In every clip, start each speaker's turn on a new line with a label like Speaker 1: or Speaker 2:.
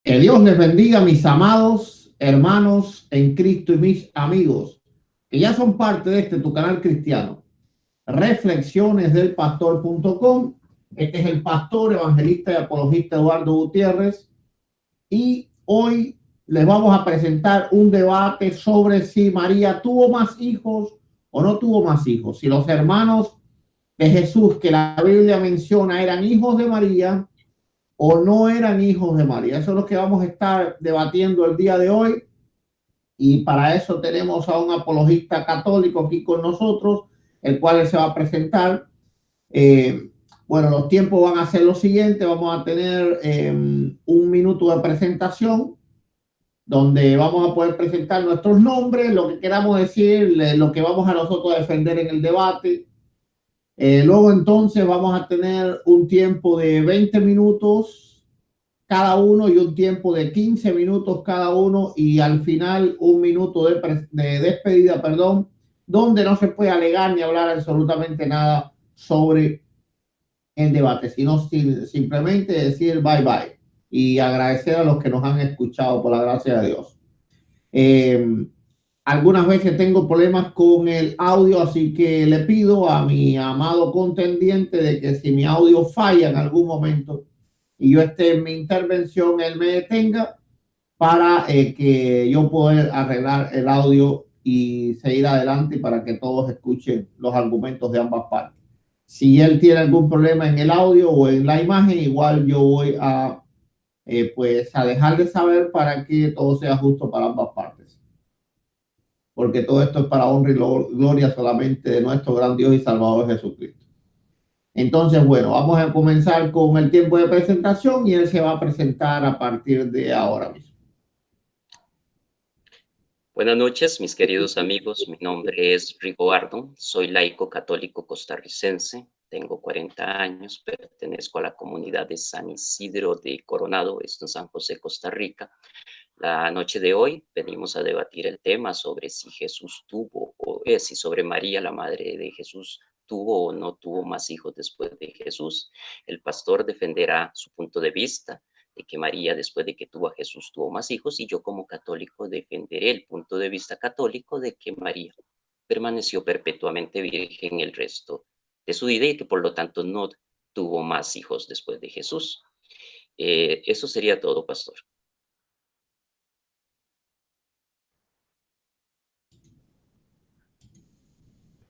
Speaker 1: Que Dios les bendiga, mis amados hermanos en Cristo y mis amigos, que ya son parte de tu canal cristiano, Reflexiones del Pastor.com. Este es el pastor, evangelista y apologista Eduardo Gutiérrez, y hoy les vamos a presentar un debate sobre si María tuvo más hijos o no tuvo más hijos, si los hermanos de Jesús que la Biblia menciona eran hijos de María o no eran hijos de María. Eso es lo que vamos a estar debatiendo el día de hoy, y para eso tenemos a un apologista católico aquí con nosotros, el cual se va a presentar. Bueno, los tiempos van a ser los siguientes. Vamos a tener un minuto de presentación donde vamos a poder presentar nuestros nombres, lo que queramos decir, lo que vamos a nosotros a defender en el debate. Luego entonces vamos a tener un tiempo de 20 minutos cada uno y un tiempo de 15 minutos cada uno, y al final un minuto de despedida, perdón, donde no se puede alegar ni hablar absolutamente nada sobre el debate, sino simplemente decir bye bye y agradecer a los que nos han escuchado por la gracia de Dios. Algunas veces tengo problemas con el audio, así que le pido a mi amado contendiente de que si mi audio falla en algún momento y yo esté en mi intervención, él me detenga para que yo pueda arreglar el audio y seguir adelante para que todos escuchen los argumentos de ambas partes. Si él tiene algún problema en el audio o en la imagen, igual yo voy a pues a dejar de saber para que todo sea justo para ambas partes. Porque todo esto es para honra y gloria solamente de nuestro gran Dios y Salvador Jesucristo. Entonces, bueno, vamos a comenzar con el tiempo de presentación y él se va a presentar a partir de ahora mismo.
Speaker 2: Buenas noches, mis queridos amigos. Mi nombre es Rigoardo, soy laico católico costarricense, tengo 40 años, pertenezco a la comunidad de San Isidro de Coronado, esto en San José, Costa Rica. La noche de hoy venimos a debatir el tema sobre si Jesús tuvo, si sobre María, la madre de Jesús, tuvo o no tuvo más hijos después de Jesús. El pastor defenderá su punto de vista de que María, después de que tuvo a Jesús, tuvo más hijos, y yo como católico defenderé el punto de vista católico de que María permaneció perpetuamente virgen el resto de su vida y que por lo tanto no tuvo más hijos después de Jesús. Eso sería todo, pastor.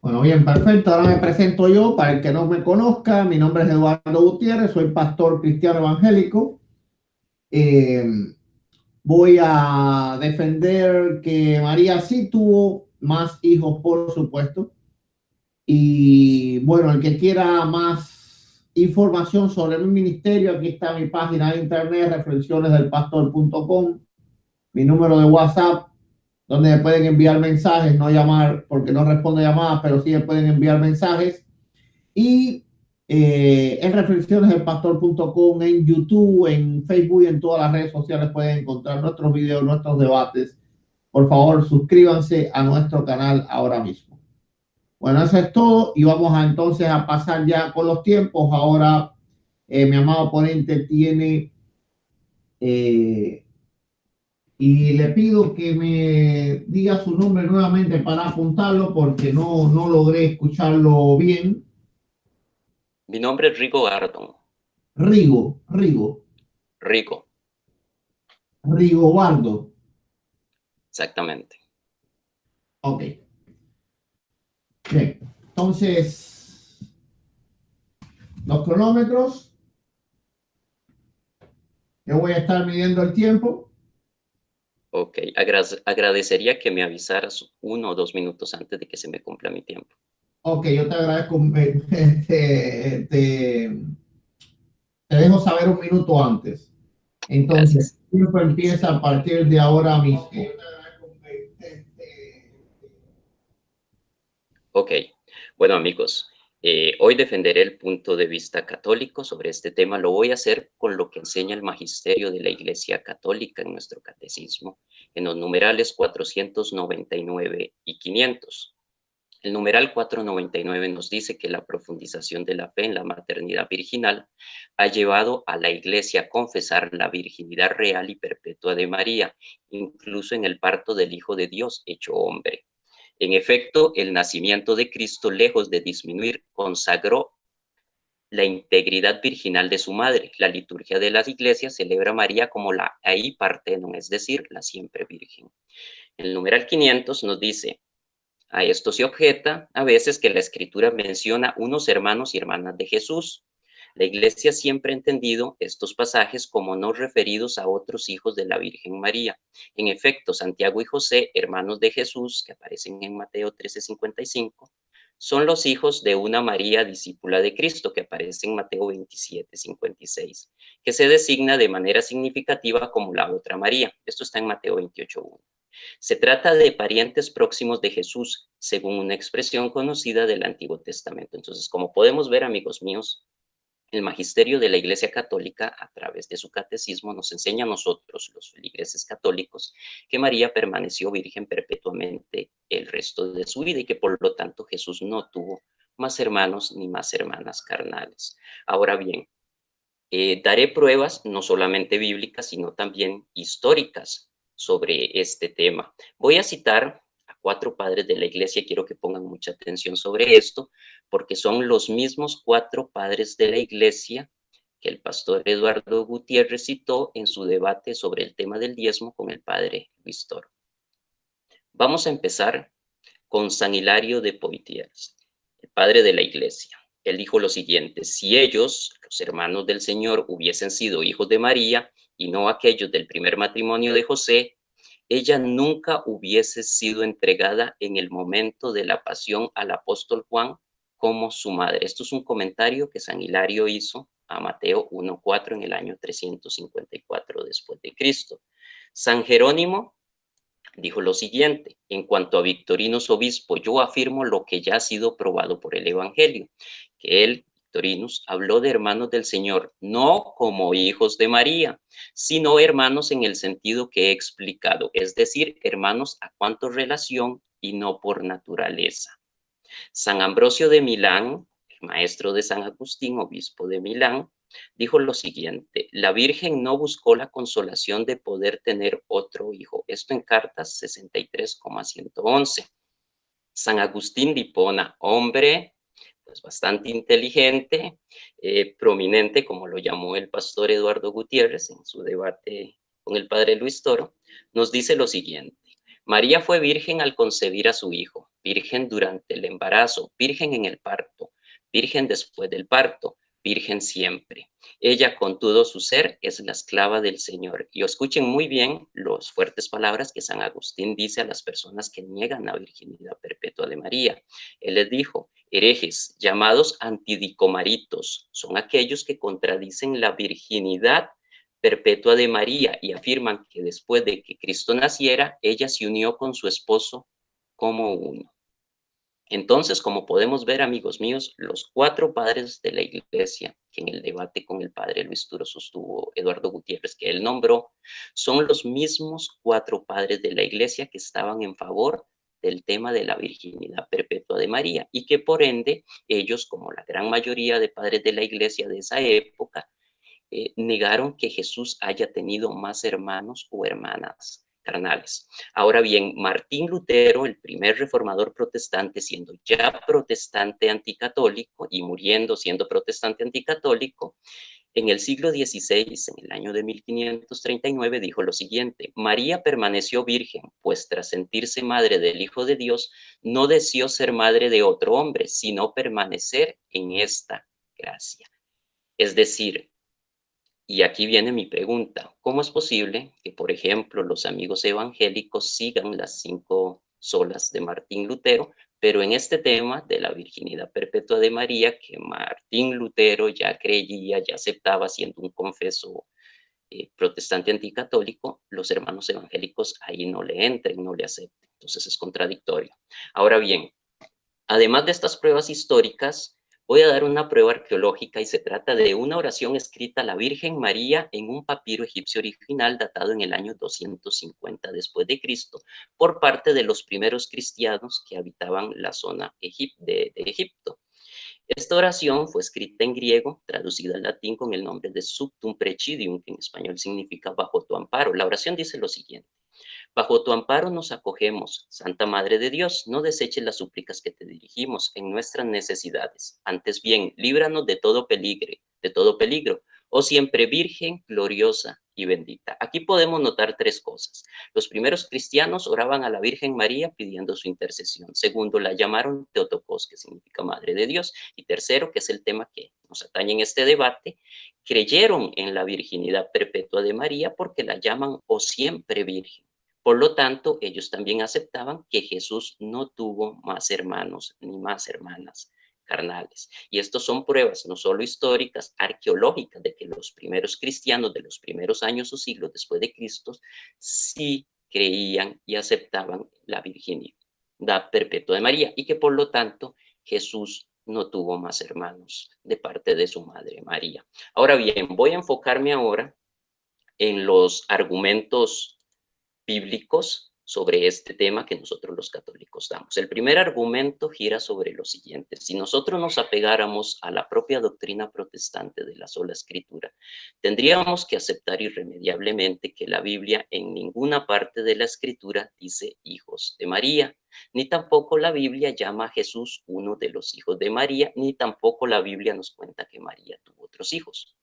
Speaker 1: Bueno, bien, perfecto. Ahora me presento yo, para el que no me conozca. Mi nombre es Eduardo Gutiérrez, soy pastor cristiano evangélico. Voy a defender que María sí tuvo más hijos, por supuesto. Y bueno, el que quiera más información sobre mi ministerio, aquí está mi página de internet, reflexionesdelpastor.com, mi número de WhatsApp, donde me pueden enviar mensajes, no llamar porque no respondo llamadas, pero sí me pueden enviar mensajes. Y en reflexionesdelpastor.com, en YouTube, en Facebook y en todas las redes sociales pueden encontrar nuestros videos, nuestros debates. Por favor, suscríbanse a nuestro canal ahora mismo. Bueno, eso es todo, y vamos entonces a pasar ya con los tiempos. Ahora mi amado ponente tiene... y le pido que me diga su nombre nuevamente para apuntarlo porque no logré escucharlo bien.
Speaker 2: Mi nombre es Rigoardo.
Speaker 1: Rigobardo.
Speaker 2: Exactamente.
Speaker 1: Ok. Bien. Entonces, los cronómetros. Yo voy a estar midiendo el tiempo.
Speaker 2: Ok. Agradecería que me avisaras 1 o 2 minutos antes de que se me cumpla mi tiempo.
Speaker 1: Ok, yo te agradezco. Te dejo saber un minuto antes. Entonces,
Speaker 2: Gracias.
Speaker 1: el tiempo empieza a partir de ahora mismo.
Speaker 2: Ok. Bueno, amigos, hoy defenderé el punto de vista católico sobre este tema. Lo voy a hacer con lo que enseña el magisterio de la Iglesia Católica en nuestro catecismo, en los numerales 499 y 500. El numeral 499 nos dice que la profundización de la fe en la maternidad virginal ha llevado a la Iglesia a confesar la virginidad real y perpetua de María, incluso en el parto del Hijo de Dios hecho hombre. En efecto, el nacimiento de Cristo, lejos de disminuir, consagró la integridad virginal de su madre. La liturgia de las iglesias celebra a María como la ei parthenon, es decir, la siempre virgen. El numeral 500 nos dice: a esto se objeta a veces que la escritura menciona unos hermanos y hermanas de Jesús. La Iglesia siempre ha entendido estos pasajes como no referidos a otros hijos de la Virgen María. En efecto, Santiago y José, hermanos de Jesús, que aparecen en Mateo 13:55, son los hijos de una María discípula de Cristo, que aparece en Mateo 27:56, que se designa de manera significativa como la otra María. Esto está en Mateo 28:1. Se trata de parientes próximos de Jesús, según una expresión conocida del Antiguo Testamento. Entonces, como podemos ver, amigos míos, el magisterio de la Iglesia Católica, a través de su catecismo, nos enseña a nosotros, los feligreses católicos, que María permaneció virgen perpetuamente el resto de su vida y que por lo tanto Jesús no tuvo más hermanos ni más hermanas carnales. Ahora bien, daré pruebas no solamente bíblicas, sino también históricas sobre este tema. Voy a citar a 4 padres de la Iglesia, quiero que pongan mucha atención sobre esto, porque son los mismos 4 padres de la Iglesia que el pastor Eduardo Gutiérrez citó en su debate sobre el tema del diezmo con el padre Luis Toro. Vamos a empezar con San Hilario de Poitiers, el padre de la Iglesia. Él dijo lo siguiente: si ellos, los hermanos del Señor, hubiesen sido hijos de María y no aquellos del primer matrimonio de José, ella nunca hubiese sido entregada en el momento de la pasión al apóstol Juan como su madre. Esto es un comentario que San Hilario hizo a Mateo 1:4 en el año 354 después de Cristo. San Jerónimo dijo lo siguiente: en cuanto a Victorinus obispo, yo afirmo lo que ya ha sido probado por el Evangelio, que él, Victorinus, habló de hermanos del Señor, no como hijos de María, sino hermanos en el sentido que he explicado, es decir, hermanos a cuanto relación y no por naturaleza. San Ambrosio de Milán, el maestro de San Agustín, obispo de Milán, dijo lo siguiente: la Virgen no buscó la consolación de poder tener otro hijo. Esto en Cartas 63,111. San Agustín de Hipona, hombre pues bastante inteligente, prominente, como lo llamó el pastor Eduardo Gutiérrez en su debate con el padre Luis Toro, nos dice lo siguiente: María fue virgen al concebir a su hijo, virgen durante el embarazo, virgen en el parto, virgen después del parto, virgen siempre. Ella con todo su ser es la esclava del Señor. Y escuchen muy bien las fuertes palabras que San Agustín dice a las personas que niegan la virginidad perpetua de María. Él les dijo: herejes, llamados antidicomaritos, son aquellos que contradicen la virginidad perpetua de María y afirman que después de que Cristo naciera, ella se unió con su esposo como uno. Entonces, como podemos ver, amigos míos, los 4 padres de la Iglesia, que en el debate con el padre Luis Toro sostuvo Eduardo Gutiérrez, que él nombró, son los mismos 4 padres de la Iglesia que estaban en favor del tema de la virginidad perpetua de María y que por ende ellos, como la gran mayoría de padres de la Iglesia de esa época, negaron que Jesús haya tenido más hermanos o hermanas carnales. Ahora bien, Martín Lutero, el primer reformador protestante, siendo ya protestante anticatólico y muriendo siendo protestante anticatólico, en el siglo XVI, en el año de 1539, dijo lo siguiente: María permaneció virgen, pues tras sentirse madre del Hijo de Dios, no deseó ser madre de otro hombre, sino permanecer en esta gracia. Es decir, y aquí viene mi pregunta: ¿cómo es posible que, por ejemplo, los amigos evangélicos sigan las 5 solas de Martín Lutero, pero en este tema de la virginidad perpetua de María, que Martín Lutero ya creía, ya aceptaba siendo un confeso protestante anticatólico, los hermanos evangélicos ahí no le entren, no le acepten? Entonces es contradictorio. Ahora bien, además de estas pruebas históricas, Voy a dar una prueba arqueológica y se trata de una oración escrita a la Virgen María en un papiro egipcio original datado en el año 250 después de Cristo por parte de los primeros cristianos que habitaban la zona de Egipto. Esta oración fue escrita en griego, traducida al latín con el nombre de Subtum Precidium, que en español significa bajo tu amparo. La oración dice lo siguiente: bajo tu amparo nos acogemos, Santa Madre de Dios, no deseches las súplicas que te dirigimos en nuestras necesidades. Antes bien, líbranos de todo peligro, oh siempre Virgen, gloriosa y bendita. Aquí podemos notar tres cosas. Los primeros cristianos oraban a la Virgen María pidiendo su intercesión. Segundo, la llamaron Teotokos, que significa Madre de Dios. Y tercero, que es el tema que nos atañe en este debate, creyeron en la virginidad perpetua de María porque la llaman o siempre Virgen. Por lo tanto, ellos también aceptaban que Jesús no tuvo más hermanos ni más hermanas carnales. Y estos son pruebas no solo históricas, arqueológicas, de que los primeros cristianos de los primeros años o siglos después de Cristo sí creían y aceptaban la virginidad perpetua de María y que por lo tanto Jesús no tuvo más hermanos de parte de su madre María. Ahora bien, voy a enfocarme ahora en los argumentos bíblicos sobre este tema que nosotros los católicos damos. El primer argumento gira sobre lo siguiente: si nosotros nos apegáramos a la propia doctrina protestante de la sola escritura, tendríamos que aceptar irremediablemente que la Biblia en ninguna parte de la escritura dice hijos de María, ni tampoco la Biblia llama a Jesús uno de los hijos de María, ni tampoco la Biblia nos cuenta que María tuvo otros hijos.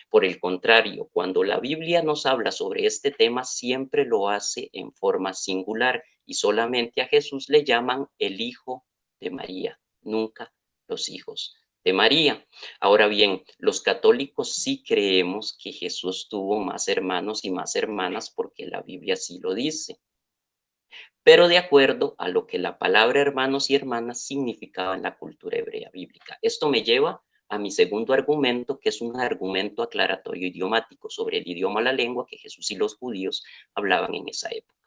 Speaker 2: Por el contrario, cuando la Biblia nos habla sobre este tema, siempre lo hace en forma singular y solamente a Jesús le llaman el Hijo de María, nunca los hijos de María. Ahora bien, los católicos sí creemos que Jesús tuvo más hermanos y más hermanas porque la Biblia sí lo dice, pero de acuerdo a lo que la palabra hermanos y hermanas significaba en la cultura hebrea bíblica. Esto me lleva a mi segundo argumento, que es un argumento aclaratorio idiomático sobre el idioma, la lengua que Jesús y los judíos hablaban en esa época.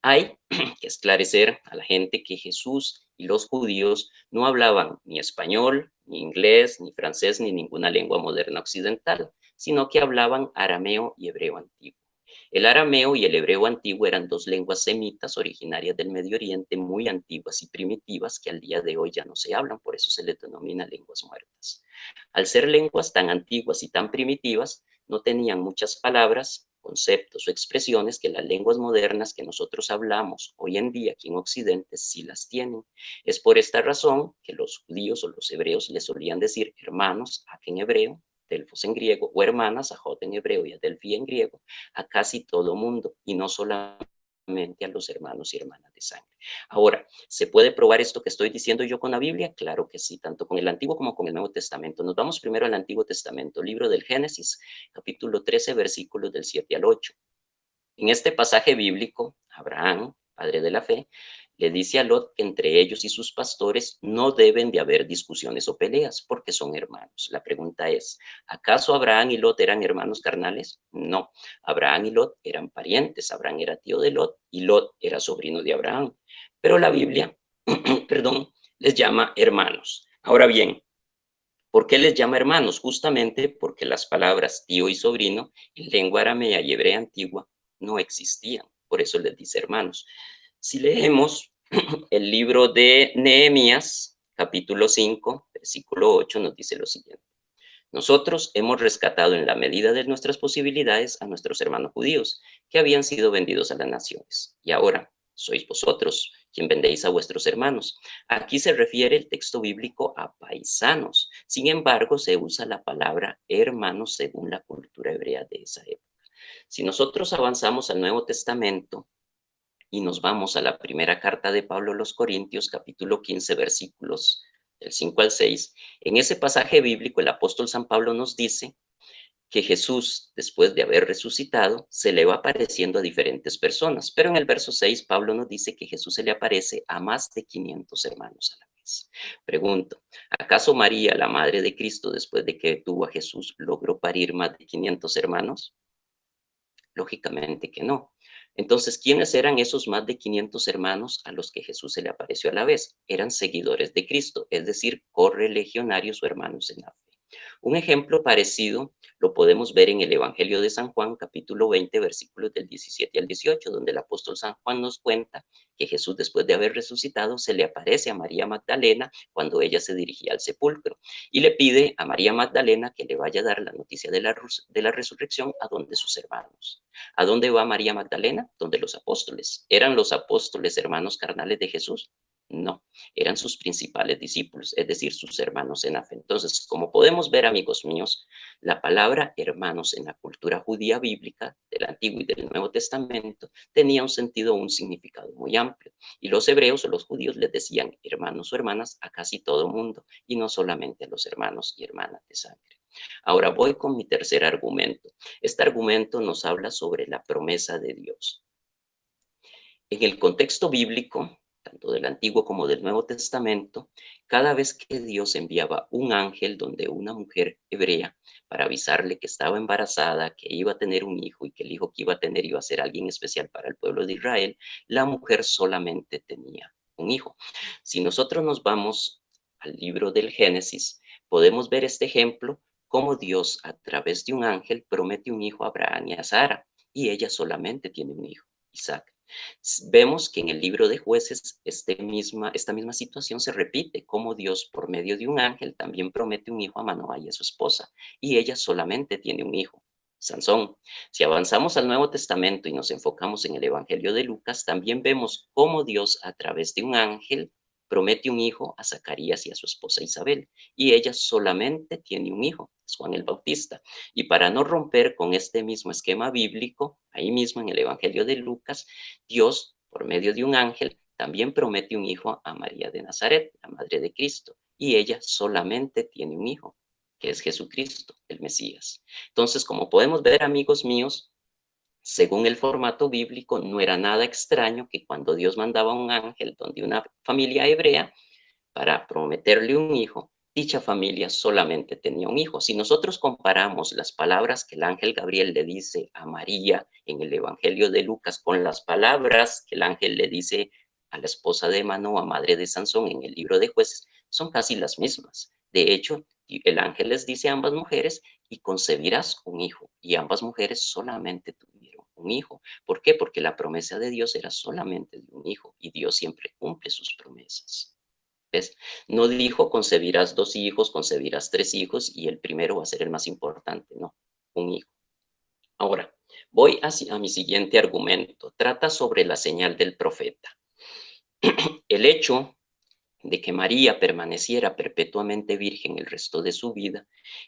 Speaker 2: Hay que esclarecer a la gente que Jesús y los judíos no hablaban ni español, ni inglés, ni francés, ni ninguna lengua moderna occidental, sino que hablaban arameo y hebreo antiguo. El arameo y el hebreo antiguo eran dos lenguas semitas originarias del Medio Oriente, muy antiguas y primitivas, que al día de hoy ya no se hablan, por eso se les denomina lenguas muertas. Al ser lenguas tan antiguas y tan primitivas, no tenían muchas palabras, conceptos o expresiones que las lenguas modernas que nosotros hablamos hoy en día aquí en Occidente sí las tienen. Es por esta razón que los judíos o los hebreos les solían decir hermanos, aquí en hebreo, Delfos en griego, o hermanas, Ajot en hebreo y Adelfí en griego, a casi todo mundo, y no solamente a los hermanos y hermanas de sangre. Ahora, ¿se puede probar esto que estoy diciendo yo con la Biblia? Claro que sí, tanto con el Antiguo como con el Nuevo Testamento. Nos vamos primero al Antiguo Testamento, libro del Génesis, capítulo 13, versículos del 7 al 8. En este pasaje bíblico, Abraham, padre de la fe, le dice a Lot que entre ellos y sus pastores no deben de haber discusiones o peleas porque son hermanos. La pregunta es, ¿acaso Abraham y Lot eran hermanos carnales? No, Abraham y Lot eran parientes. Abraham era tío de Lot y Lot era sobrino de Abraham. Pero la Biblia, perdón, les llama hermanos. Ahora bien, ¿por qué les llama hermanos? Justamente porque las palabras tío y sobrino en lengua aramea y hebrea antigua no existían. Por eso les dice hermanos. Si leemos el libro de Nehemías, capítulo 5, versículo 8, nos dice lo siguiente. Nosotros hemos rescatado en la medida de nuestras posibilidades a nuestros hermanos judíos que habían sido vendidos a las naciones. Y ahora sois vosotros quien vendéis a vuestros hermanos. Aquí se refiere el texto bíblico a paisanos. Sin embargo, se usa la palabra hermanos según la cultura hebrea de esa época. Si nosotros avanzamos al Nuevo Testamento, y nos vamos a la primera carta de Pablo a los Corintios, capítulo 15, versículos del 5 al 6. En ese pasaje bíblico, el apóstol San Pablo nos dice que Jesús, después de haber resucitado, se le va apareciendo a diferentes personas. Pero en el verso 6, Pablo nos dice que Jesús se le aparece a más de 500 hermanos a la vez. Pregunto, ¿acaso María, la madre de Cristo, después de que tuvo a Jesús, logró parir más de 500 hermanos? Lógicamente que no. Entonces, ¿quiénes eran esos más de 500 hermanos a los que Jesús se le apareció a la vez? Eran seguidores de Cristo, es decir, correligionarios o hermanos en la fe. Un ejemplo parecido lo podemos ver en el Evangelio de San Juan, capítulo 20, versículos del 17 al 18, donde el apóstol San Juan nos cuenta que Jesús, después de haber resucitado, se le aparece a María Magdalena cuando ella se dirigía al sepulcro y le pide a María Magdalena que le vaya a dar la noticia de la resurrección a donde sus hermanos. ¿A dónde va María Magdalena? Donde los apóstoles. ¿Eran los apóstoles hermanos carnales de Jesús? No, eran sus principales discípulos, es decir, sus hermanos en la fe. Entonces, como podemos ver, amigos míos, la palabra hermanos en la cultura judía bíblica del Antiguo y del Nuevo Testamento tenía un sentido, un significado muy amplio. Y los hebreos o los judíos les decían hermanos o hermanas a casi todo mundo, y no solamente a los hermanos y hermanas de sangre. Ahora voy con mi tercer argumento. Este argumento nos habla sobre la promesa de Dios. En el contexto bíblico, tanto del Antiguo como del Nuevo Testamento, cada vez que Dios enviaba un ángel donde una mujer hebrea para avisarle que estaba embarazada, que iba a tener un hijo y que el hijo que iba a tener iba a ser alguien especial para el pueblo de Israel, la mujer solamente tenía un hijo. Si nosotros nos vamos al libro del Génesis, podemos ver este ejemplo, cómo Dios a través de un ángel promete un hijo a Abraham y a Sara, y ella solamente tiene un hijo, Isaac. Vemos que en el libro de Jueces esta misma situación se repite, como Dios por medio de un ángel también promete un hijo a Manoah y a su esposa, y ella solamente tiene un hijo, Sansón. Si avanzamos al Nuevo Testamento y nos enfocamos en el Evangelio de Lucas, también vemos cómo Dios a través de un ángel promete un hijo a Zacarías y a su esposa Isabel, y ella solamente tiene un hijo, es Juan el Bautista. Y para no romper con este mismo esquema bíblico, ahí mismo en el Evangelio de Lucas, Dios, por medio de un ángel, también promete un hijo a María de Nazaret, la madre de Cristo, y ella solamente tiene un hijo, que es Jesucristo, el Mesías. Entonces, como podemos ver, amigos míos, según el formato bíblico, no era nada extraño que cuando Dios mandaba un ángel donde una familia hebrea para prometerle un hijo, dicha familia solamente tenía un hijo. Si nosotros comparamos las palabras que el ángel Gabriel le dice a María en el Evangelio de Lucas con las palabras que el ángel le dice a la esposa de Manoah, madre de Sansón, en el libro de Jueces, son casi las mismas. De hecho, el ángel les dice a ambas mujeres, y concebirás un hijo, y ambas mujeres solamente tuvieron un hijo. ¿Por qué? Porque la promesa de Dios era solamente de un hijo, y Dios siempre cumple sus promesas. ¿Ves? No dijo concebirás 2 hijos, concebirás 3 hijos y el primero va a ser el más importante, no, un hijo. Ahora, voy a mi siguiente argumento. Trata sobre la señal del profeta. El hecho de que María permaneciera perpetuamente virgen el resto de su vida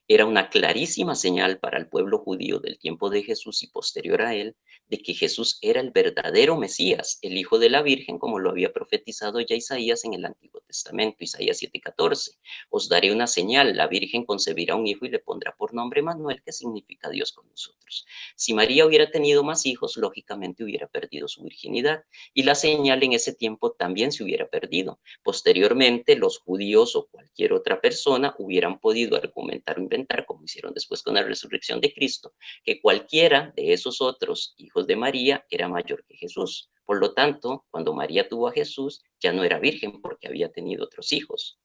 Speaker 2: era una clarísima señal para el pueblo judío del tiempo de Jesús y posterior a él, de que Jesús era el verdadero Mesías, el hijo de la Virgen, como lo había profetizado ya Isaías en el Antiguo Testamento, Isaías 7:14. Os daré una señal, la Virgen concebirá un hijo y le pondrá por nombre Manuel, que significa Dios con nosotros. Si María hubiera tenido más hijos, lógicamente hubiera perdido su virginidad, y la señal en ese tiempo también se hubiera perdido. Posteriormente, los judíos o cualquier otra persona hubieran podido argumentar o inventar, como hicieron después con la resurrección de Cristo, que cualquiera de esos otros hijos de María era mayor que Jesús. Por lo tanto, cuando María tuvo a Jesús, ya no era virgen porque había tenido otros hijos.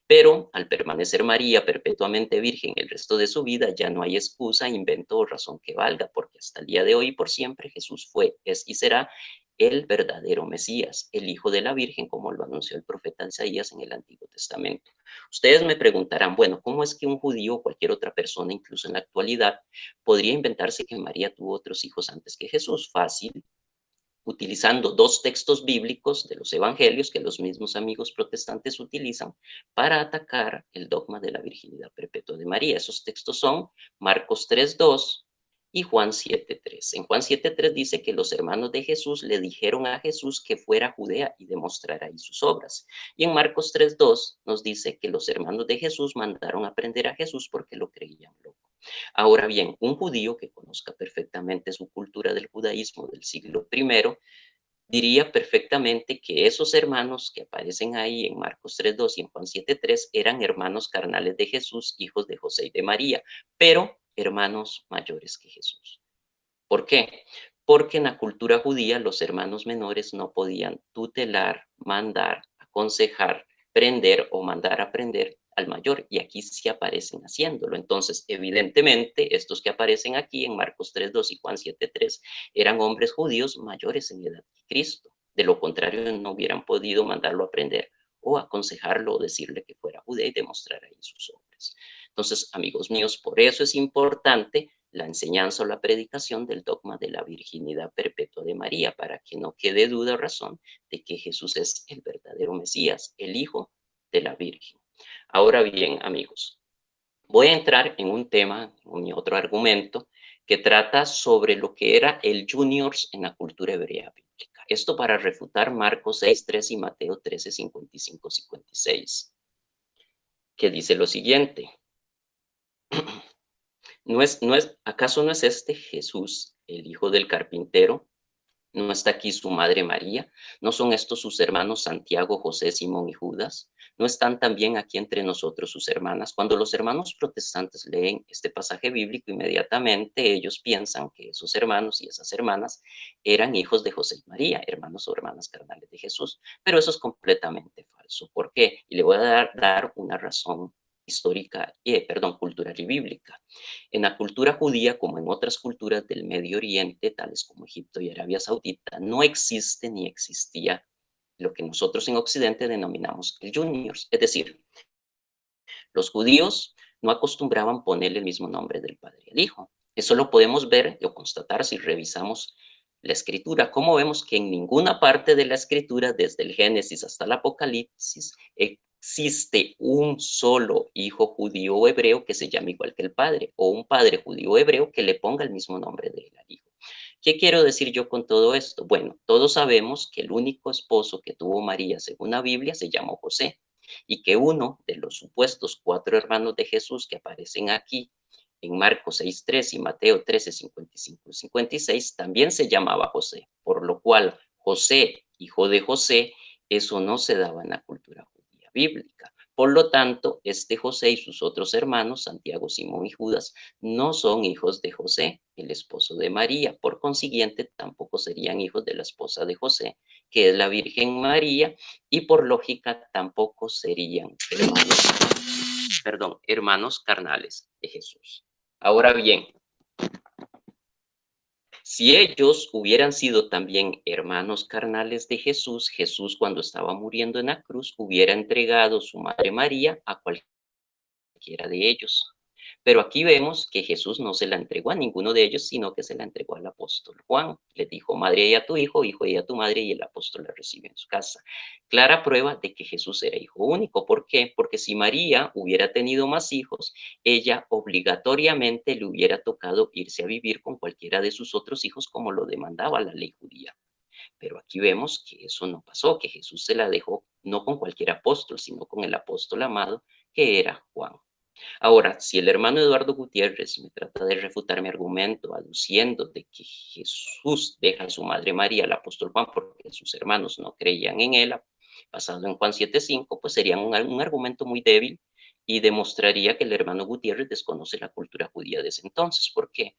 Speaker 2: Pero al permanecer María perpetuamente virgen el resto de su vida, ya no hay excusa, invento o razón que valga, porque hasta el día de hoy y por siempre Jesús fue, es y será el verdadero Mesías, el Hijo de la Virgen, como lo anunció el profeta Isaías en el Antiguo Testamento. Ustedes me preguntarán, bueno, ¿cómo es que un judío o cualquier otra persona, incluso en la actualidad, podría inventarse que María tuvo otros hijos antes que Jesús? Fácil, utilizando 2 textos bíblicos de los evangelios que los mismos amigos protestantes utilizan para atacar el dogma de la virginidad perpetua de María. Esos textos son Marcos 3:2 y Juan 7:3. En Juan 7:3 dice que los hermanos de Jesús le dijeron a Jesús que fuera a Judea y demostrara ahí sus obras. Y en Marcos 3:2 nos dice que los hermanos de Jesús mandaron a prender a Jesús porque lo creían loco. Ahora bien, un judío que conozca perfectamente su cultura del judaísmo del siglo I diría perfectamente que esos hermanos que aparecen ahí en Marcos 3:2 y en Juan 7:3 eran hermanos carnales de Jesús, hijos de José y de María, pero hermanos mayores que Jesús. ¿Por qué? porque en la cultura judía los hermanos menores no podían tutelar, mandar, aconsejar, prender o mandar a prender al mayor, y aquí sí aparecen haciéndolo. Entonces, evidentemente, estos que aparecen aquí en Marcos 3:2 y Juan 7:3 eran hombres judíos mayores en edad que Cristo. De lo contrario, no hubieran podido mandarlo a aprender o aconsejarlo o decirle que fuera judío y demostrar ahí sus obras. Entonces, amigos míos, por eso es importante la enseñanza o la predicación del dogma de la virginidad perpetua de María, para que no quede duda o razón de que Jesús es el verdadero Mesías, el Hijo de la Virgen. Ahora bien, amigos, voy a entrar en un tema, en mi otro argumento, que trata sobre lo que era el juniors en la cultura hebrea bíblica. Esto para refutar Marcos 6:3 y Mateo 13:55-56, que dice lo siguiente. ¿Acaso no es este Jesús, el hijo del carpintero? ¿No está aquí su madre María? ¿No son estos sus hermanos Santiago, José, Simón y Judas? ¿No están también aquí entre nosotros sus hermanas? Cuando los hermanos protestantes leen este pasaje bíblico, inmediatamente ellos piensan que esos hermanos y esas hermanas eran hijos de José y María, hermanos o hermanas carnales de Jesús. Pero eso es completamente falso. ¿Por qué? Y le voy a dar una razón histórica, cultural y bíblica. En la cultura judía, como en otras culturas del Medio Oriente, tales como Egipto y Arabia Saudita, no existe ni existía lo que nosotros en Occidente denominamos el juniors. Es decir, los judíos no acostumbraban ponerle el mismo nombre del padre al hijo. Eso lo podemos ver o constatar si revisamos la escritura. Como vemos que en ninguna parte de la escritura, desde el Génesis hasta el Apocalipsis, existe un solo hijo judío o hebreo que se llame igual que el padre, o un padre judío o hebreo que le ponga el mismo nombre del hijo. ¿Qué quiero decir yo con todo esto? Bueno, todos sabemos que el único esposo que tuvo María, según la Biblia, se llamó José, y que uno de los supuestos 4 hermanos de Jesús que aparecen aquí en Marcos 6:3 y Mateo 13:55-56 también se llamaba José, por lo cual José, hijo de José, eso no se daba en la cultura judía bíblica. Por lo tanto, este José y sus otros hermanos, Santiago, Simón y Judas, no son hijos de José, el esposo de María. Por consiguiente, tampoco serían hijos de la esposa de José, que es la Virgen María, y por lógica tampoco serían hermanos carnales de Jesús. Ahora bien, si ellos hubieran sido también hermanos carnales de Jesús, Jesús cuando estaba muriendo en la cruz hubiera entregado su madre María a cualquiera de ellos. Pero aquí vemos que Jesús no se la entregó a ninguno de ellos, sino que se la entregó al apóstol Juan. Le dijo, madre y a tu hijo y a tu madre, y el apóstol la recibió en su casa. Clara prueba de que Jesús era hijo único. ¿Por qué? Porque si María hubiera tenido más hijos, ella obligatoriamente le hubiera tocado irse a vivir con cualquiera de sus otros hijos, como lo demandaba la ley judía. Pero aquí vemos que eso no pasó, que Jesús se la dejó no con cualquier apóstol, sino con el apóstol amado, que era Juan. Ahora, si el hermano Eduardo Gutiérrez me trata de refutar mi argumento aduciendo de que Jesús deja a su madre María al apóstol Juan porque sus hermanos no creían en él, basado en Juan 7:5, pues sería un argumento muy débil y demostraría que el hermano Gutiérrez desconoce la cultura judía de ese entonces. ¿Por qué?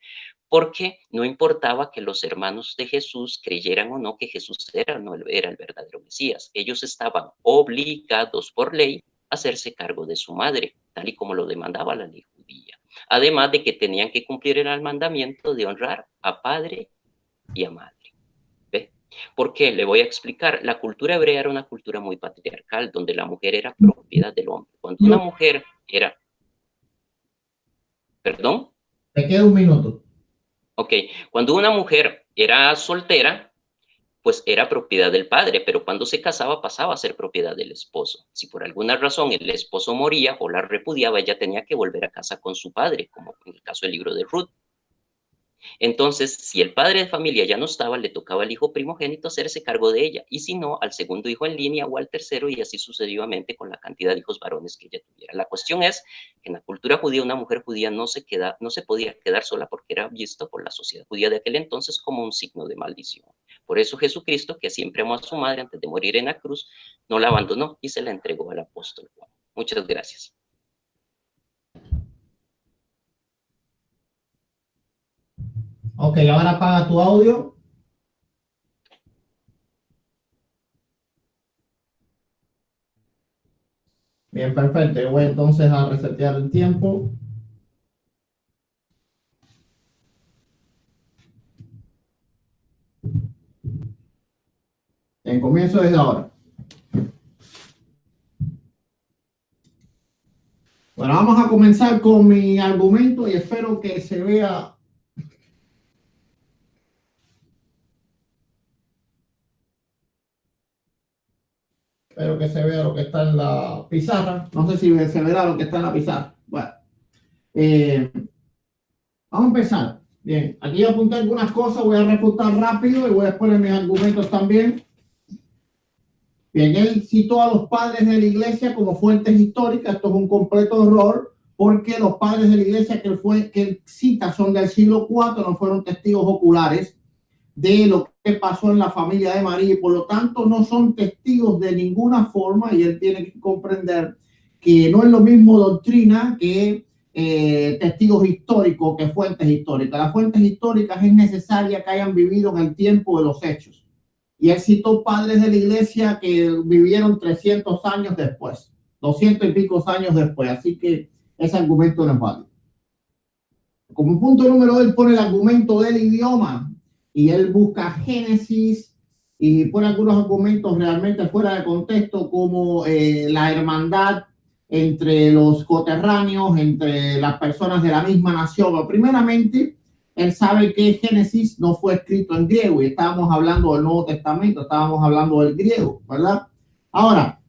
Speaker 2: Porque no importaba que los hermanos de Jesús creyeran o no que Jesús era o no era el verdadero Mesías. Ellos estaban obligados por ley hacerse cargo de su madre, tal y como lo demandaba la ley judía. Además de que tenían que cumplir el mandamiento de honrar a padre y a madre. ¿Ve? ¿Por qué? Le voy a explicar. La cultura hebrea era una cultura muy patriarcal, donde la mujer era propiedad del hombre. Cuando una mujer era... ¿Perdón?
Speaker 1: Te queda un minuto.
Speaker 2: Ok. Cuando una mujer era soltera, pues era propiedad del padre, pero cuando se casaba pasaba a ser propiedad del esposo. Si por alguna razón el esposo moría o la repudiaba, ella tenía que volver a casa con su padre, como en el caso del libro de Ruth. Entonces, si el padre de familia ya no estaba, le tocaba al hijo primogénito hacerse cargo de ella, y si no, al segundo hijo en línea o al tercero, y así sucesivamente con la cantidad de hijos varones que ella tuviera. La cuestión es que en la cultura judía una mujer judía no se podía quedar sola porque era visto por la sociedad judía de aquel entonces como un signo de maldición. Por eso Jesucristo, que siempre amó a su madre antes de morir en la cruz, no la abandonó y se la entregó al apóstol Juan. Muchas gracias.
Speaker 1: Ok, ahora apaga tu audio Bien, perfecto. Yo voy entonces a resetear el tiempo. En comienzo desde ahora. Bueno, vamos a comenzar con mi argumento y espero que se vea. Espero que se vea lo que está en la pizarra. No sé si se verá lo que está en la pizarra. Bueno, vamos a empezar. Bien, aquí apunté algunas cosas, voy a refutar rápido y voy a exponer mis argumentos también. Bien, él citó a los padres de la iglesia como fuentes históricas. Esto es un completo error, porque los padres de la iglesia que él cita son del siglo IV, no fueron testigos oculares de lo que pasó en la familia de María, y por lo tanto no son testigos de ninguna forma, y él tiene que comprender que no es lo mismo doctrina que testigos históricos, que fuentes históricas. Las fuentes históricas es necesaria que hayan vivido en el tiempo de los hechos. Y él citó padres de la iglesia que vivieron 300 años después, 200 y pico años después. Así que ese argumento no es válido. Como punto número 2, él pone el argumento del idioma y él busca Génesis y pone algunos argumentos realmente fuera de contexto, como la hermandad entre los coterráneos, entre las personas de la misma nación. Pero primeramente, él sabe que Génesis no fue escrito en griego y estábamos hablando del Nuevo Testamento, estábamos hablando del griego, ¿verdad? Ahora,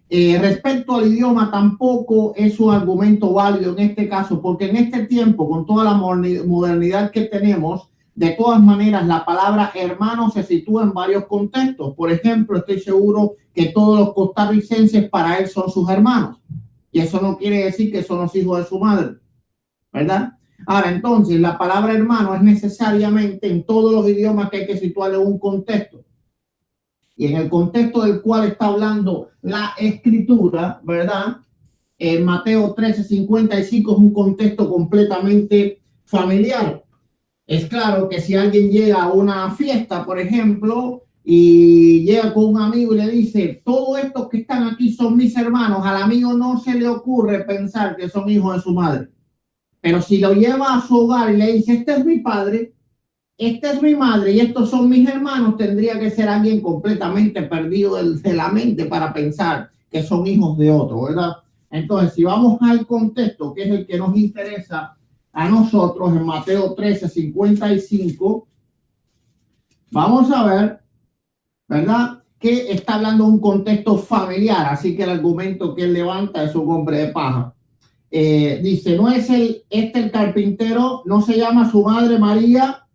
Speaker 1: respecto al idioma, tampoco es un argumento válido en este caso, porque en este tiempo, con toda la modernidad que tenemos, de todas maneras, la palabra hermano se sitúa en varios contextos. Por ejemplo, estoy seguro que todos los costarricenses para él son sus hermanos. Y eso no quiere decir que son los hijos de su madre, ¿verdad? Ahora, entonces, la palabra hermano es necesariamente en todos los idiomas que hay que situar en un contexto. Y en el contexto del cual está hablando la escritura, ¿verdad? Mateo 13:55 es un contexto completamente familiar. Es claro que si alguien llega a una fiesta, por ejemplo, y llega con un amigo y le dice, todos estos que están aquí son mis hermanos, al amigo no se le ocurre pensar que son hijos de su madre. Pero si lo lleva a su hogar y le dice, este es mi padre, esta es mi madre y estos son mis hermanos, tendría que ser alguien completamente perdido de la mente para pensar que son hijos de otro, ¿verdad? Entonces, si vamos al contexto, que es el que nos interesa a nosotros, en Mateo 13:55, vamos a ver, ¿verdad?, que está hablando de un contexto familiar, así que el argumento que él levanta es un hombre de paja. Dice, ¿no es el carpintero, no se llama su madre María?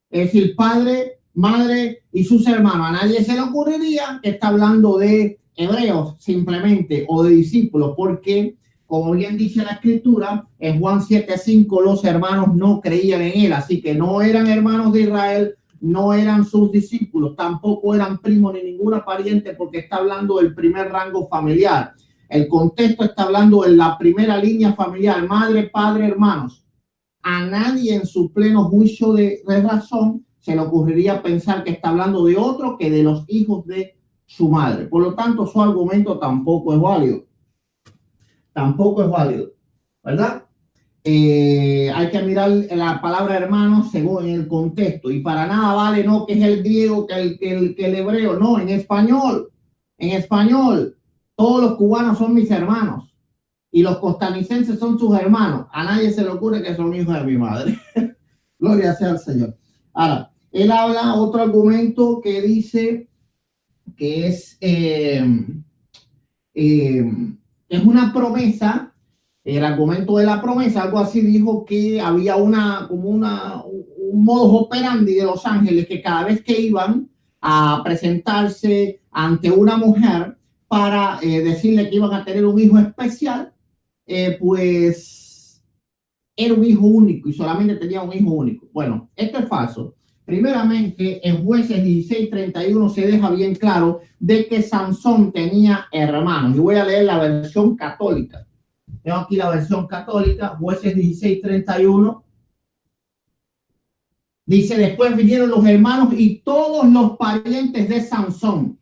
Speaker 1: Es decir, padre, madre y sus hermanos. A nadie se le ocurriría que está hablando de hebreos simplemente o de discípulos, porque, como bien dice la escritura, en Juan 7:5 los hermanos no creían en él, así que no eran hermanos de Israel, no eran sus discípulos, tampoco eran primos ni ninguna pariente, porque está hablando del primer rango familiar. El contexto está hablando de la primera línea familiar, madre, padre, hermanos. A nadie en su pleno juicio de razón se le ocurriría pensar que está hablando de otro que de los hijos de su madre. Por lo tanto, su argumento tampoco es válido. Tampoco es válido, ¿verdad? Hay que mirar la palabra hermano según el contexto, y para nada vale no que es el griego que el hebreo, no, en español, todos los cubanos son mis hermanos y los costarricenses son sus hermanos. A nadie se le ocurre que son hijos de mi madre. Gloria sea al Señor. Ahora, él habla otro argumento que dice que es una promesa. El argumento de la promesa, algo así, dijo que había un modus operandi de los ángeles, que cada vez que iban a presentarse ante una mujer para decirle que iban a tener un hijo especial, pues era un hijo único y solamente tenía un hijo único. Bueno, esto es falso. Primeramente, en Jueces 16:31 se deja bien claro de que Sansón tenía hermanos. Yo voy a leer la versión católica. Tengo aquí la versión católica, Jueces 16:31. Dice, después vinieron los hermanos y todos los parientes de Sansón.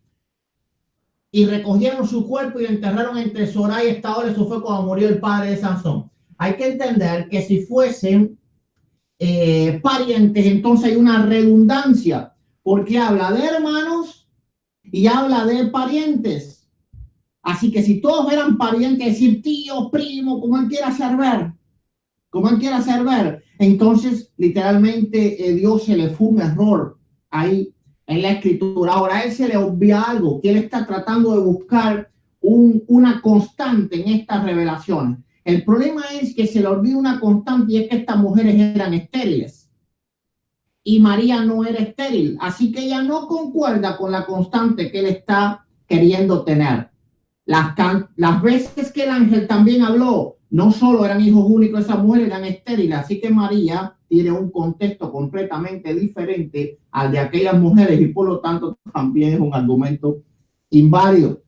Speaker 1: y recogieron su cuerpo y lo enterraron entre Sorá y Estaol. Eso fue cuando murió el padre de Sansón. Hay que entender que si fuesen parientes, entonces hay una redundancia, porque habla de hermanos y habla de parientes. Así que si todos eran parientes, es decir, tío, primo, como él quiera hacer ver, entonces literalmente Dios se le fue un error ahí en la escritura. Ahora a él se le obvia algo, que él está tratando de buscar una constante en estas revelaciones. El problema es que se le olvida una constante, y es que estas mujeres eran estériles y María no era estéril, así que ella no concuerda con la constante que él está queriendo tener. Las veces que el ángel también habló, no solo eran hijos únicos, esas mujeres eran estériles, así que María tiene un contexto completamente diferente al de aquellas mujeres, y por lo tanto también es un argumento inválido.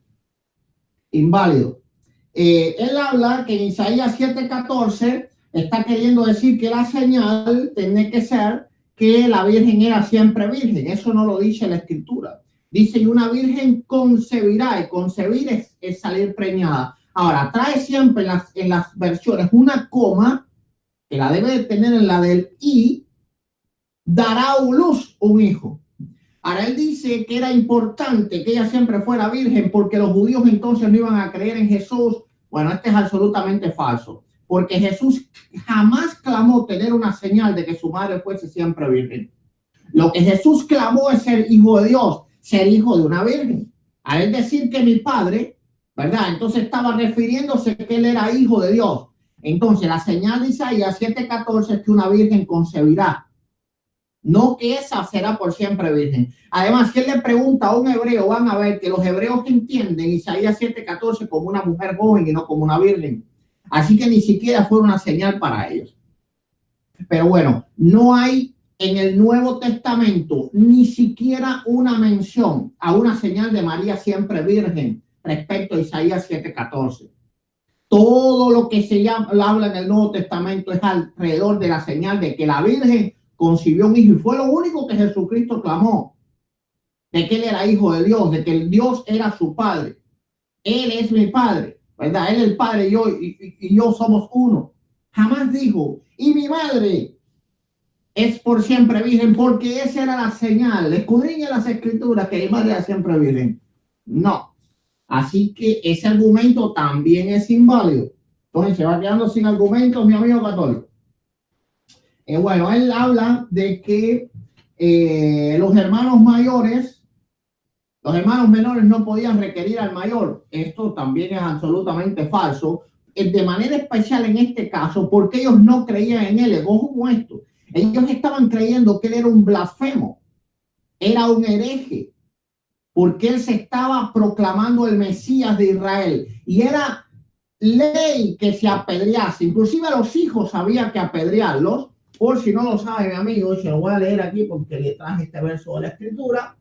Speaker 1: Él habla que en Isaías 7:14 está queriendo decir que la señal tiene que ser que la virgen era siempre virgen. Eso no lo dice la escritura. Dice, y una virgen concebirá, y concebir es salir preñada. Ahora, trae siempre en las versiones una coma, que la debe de tener en la del y, dará a luz un hijo. Ahora, él dice que era importante que ella siempre fuera virgen porque los judíos entonces no iban a creer en Jesús. Bueno, este es absolutamente falso, porque Jesús jamás clamó tener una señal de que su madre fuese siempre virgen. Lo que Jesús clamó es ser hijo de Dios, ser hijo de una virgen. A él decir que mi padre, ¿verdad? Entonces estaba refiriéndose que él era hijo de Dios. Entonces la señal de Isaías 7:14 es que una virgen concebirá. No que esa será por siempre virgen. Además, si él le pregunta a un hebreo, van a ver que los hebreos entienden Isaías 7:14 como una mujer joven y no como una virgen. Así que ni siquiera fue una señal para ellos. Pero bueno, no hay en el Nuevo Testamento ni siquiera una mención a una señal de María siempre virgen respecto a Isaías 7:14. Todo lo que se habla en el Nuevo Testamento es alrededor de la señal de que la Virgen concibió un hijo, y fue lo único que Jesucristo clamó, de que él era hijo de Dios, de que el Dios era su padre. Él es mi padre, ¿verdad? Él es el padre y yo somos uno. Jamás dijo, y mi madre es por siempre virgen, porque esa era la señal. Escudriña las escrituras que mi madre era siempre virgen. No. Así que ese argumento también es inválido. Entonces se va quedando sin argumentos, mi amigo católico. Bueno, él habla de que los hermanos menores no podían requerir al mayor. Esto también es absolutamente falso. De manera especial en este caso, porque ellos no creían en él. Ojo con esto. Ellos estaban creyendo que él era un blasfemo, era un hereje, porque él se estaba proclamando el Mesías de Israel. Y era ley que se apedrease. Inclusive a los hijos había que apedrearlos. Por si no lo saben, amigos, se lo voy a leer aquí porque le traje este verso de la escritura.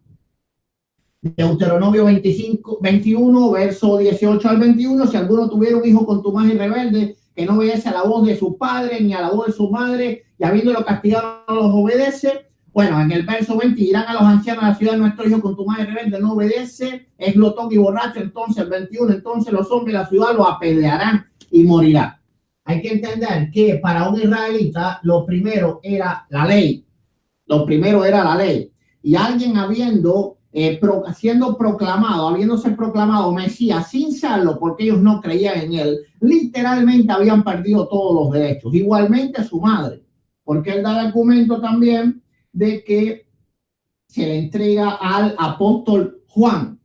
Speaker 1: Deuteronomio 21, verso 18 al 21. Si alguno tuviera un hijo contumaz y rebelde, que no obedece a la voz de su padre ni a la voz de su madre, y habiéndolo castigado no los obedece. Bueno, en el verso 20, dirán a los ancianos de la ciudad, nuestro hijo contumaz y rebelde no obedece, es glotón y borracho. Entonces el 21, entonces los hombres de la ciudad lo apedrearán y morirá. Hay que entender que para un israelita lo primero era la ley. Y alguien habiéndose proclamado Mesías sin serlo, porque ellos no creían en él, literalmente habían perdido todos los derechos. Igualmente su madre, porque él da el argumento también de que se le entrega al apóstol Juan.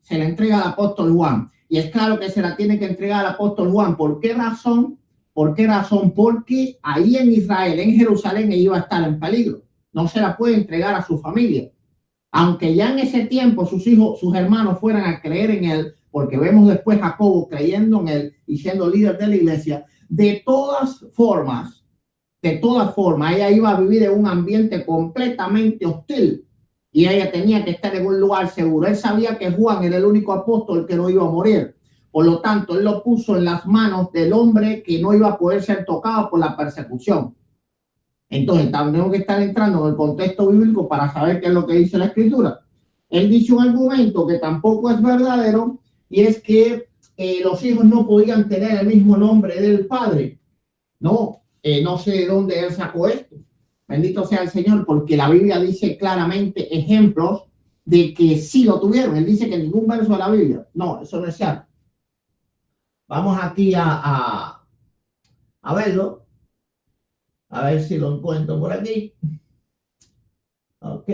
Speaker 1: Y es claro que se la tiene que entregar al apóstol Juan. ¿Por qué razón? Porque ahí en Israel, en Jerusalén, ella iba a estar en peligro. No se la puede entregar a su familia. Aunque ya en ese tiempo sus hermanos fueran a creer en él, porque vemos después a Jacobo creyendo en él y siendo líder de la iglesia, de todas formas, ella iba a vivir en un ambiente completamente hostil y ella tenía que estar en un lugar seguro. Él sabía que Juan era el único apóstol que no iba a morir. Por lo tanto, él lo puso en las manos del hombre que no iba a poder ser tocado por la persecución. Entonces, tenemos que estar entrando en el contexto bíblico para saber qué es lo que dice la escritura. Él dice un argumento que tampoco es verdadero, y es que los hijos no podían tener el mismo nombre del padre. No, no sé de dónde él sacó esto. Bendito sea el Señor, porque la Biblia dice claramente ejemplos de que sí lo tuvieron. Él dice que en ningún verso de la Biblia. No, eso no es cierto. Vamos aquí a verlo. A ver si lo encuentro por aquí. Ok.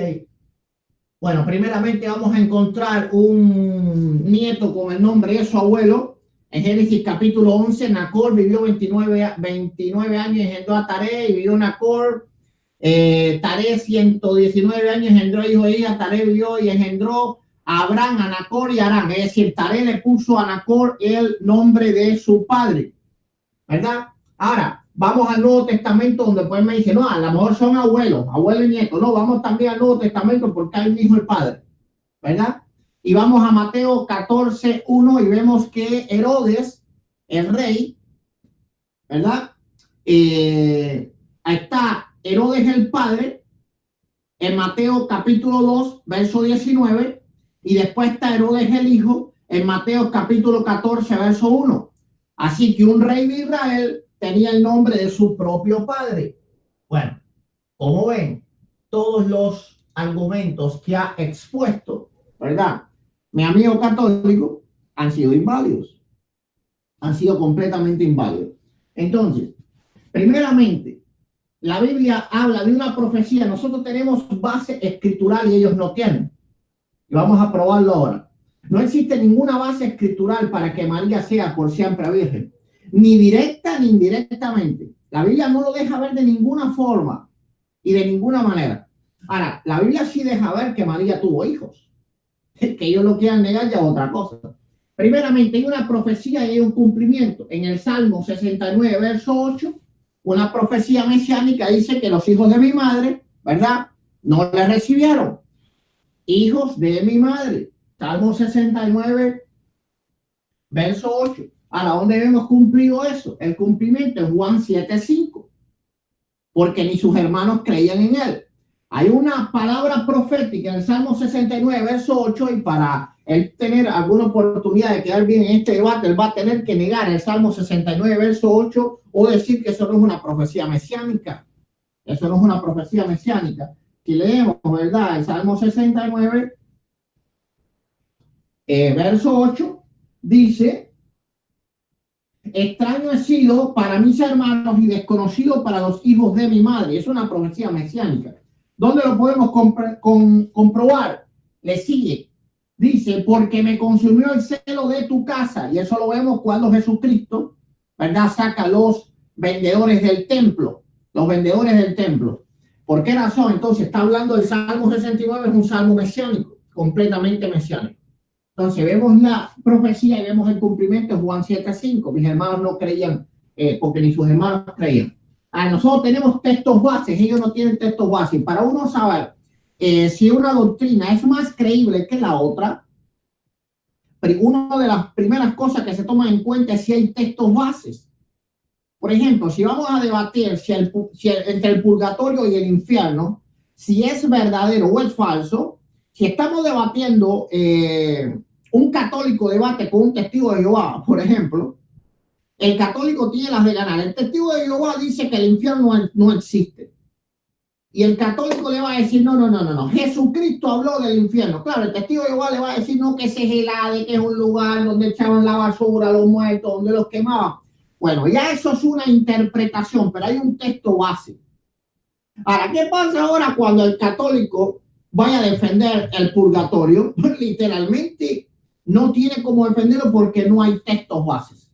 Speaker 1: Bueno, primeramente vamos a encontrar un nieto con el nombre de su abuelo. En Génesis capítulo 11, Nacor vivió 29 años y engendró a Taré, y vivió Nacor. Taré 119 años, engendró hijo e hija. Taré vivió y engendró a Abraham, a Nacor y a Harán. Es decir, Taré le puso a Nacor el nombre de su padre, ¿verdad? Ahora, vamos al Nuevo Testamento, donde pues me dice, no, a lo mejor son abuelos, abuelo y nieto. No, vamos también al Nuevo Testamento porque hay un hijo y padre, ¿verdad? Y vamos a Mateo 14:1 y vemos que Herodes, el rey, ¿verdad? Ahí está Herodes el padre, en Mateo capítulo 2, verso 19, y después está Herodes el hijo, en Mateo capítulo 14, verso 1. Así que un rey de Israel tenía el nombre de su propio padre. Bueno, como ven, todos los argumentos que ha expuesto, ¿verdad?, mi amigo católico, han sido inválidos. Han sido completamente inválidos. Entonces, primeramente, la Biblia habla de una profecía. Nosotros tenemos base escritural y ellos no tienen. Y vamos a probarlo ahora. No existe ninguna base escritural para que María sea por siempre virgen, ni directa ni indirectamente. La Biblia no lo deja ver de ninguna forma y de ninguna manera. Ahora, la Biblia sí deja ver que María tuvo hijos. Que ellos lo quieran negar ya otra cosa. Primeramente, hay una profecía y hay un cumplimiento. En el Salmo 69, verso 8, una profecía mesiánica dice que los hijos de mi madre, ¿verdad?, no le recibieron. Hijos de mi madre. Salmo 69, verso 8. Ahora, ¿dónde hemos cumplido eso? El cumplimiento es Juan 7:5. Porque ni sus hermanos creían en él. Hay una palabra profética en el Salmo 69, verso 8, y para él tener alguna oportunidad de quedar bien en este debate, él va a tener que negar el Salmo 69, verso 8, o decir que eso no es una profecía mesiánica. Eso no es una profecía mesiánica. Si leemos, ¿verdad?, el Salmo 69, verso 8, dice: extraño he sido para mis hermanos y desconocido para los hijos de mi madre. Es una profecía mesiánica. ¿Dónde lo podemos comprobar? Le sigue. Dice: porque me consumió el celo de tu casa. Y eso lo vemos cuando Jesucristo, ¿verdad?, saca los vendedores del templo. Los vendedores del templo. ¿Por qué razón? Entonces está hablando del Salmo 69, es un salmo mesiánico, completamente mesiánico. Entonces vemos la profecía y vemos el cumplimiento en Juan 7:5. Mis hermanos no creían, porque ni sus hermanos creían. Nosotros tenemos textos bases, ellos no tienen textos bases. Para uno saber si una doctrina es más creíble que la otra, una de las primeras cosas que se toman en cuenta es si hay textos bases. Por ejemplo, si vamos a debatir entre el purgatorio y el infierno, si es verdadero o es falso, si estamos debatiendo, un católico debate con un testigo de Jehová, por ejemplo, el católico tiene las de ganar. El testigo de Jehová dice que el infierno no existe. Y el católico le va a decir: no. Jesucristo habló del infierno. Claro, el testigo de Jehová le va a decir: no, que ese es el Hades, que es un lugar donde echaban la basura a los muertos, donde los quemaban. Bueno, ya eso es una interpretación, pero hay un texto base. Ahora, ¿qué pasa ahora cuando el católico vaya a defender el purgatorio? Literalmente no tiene cómo defenderlo porque no hay textos bases.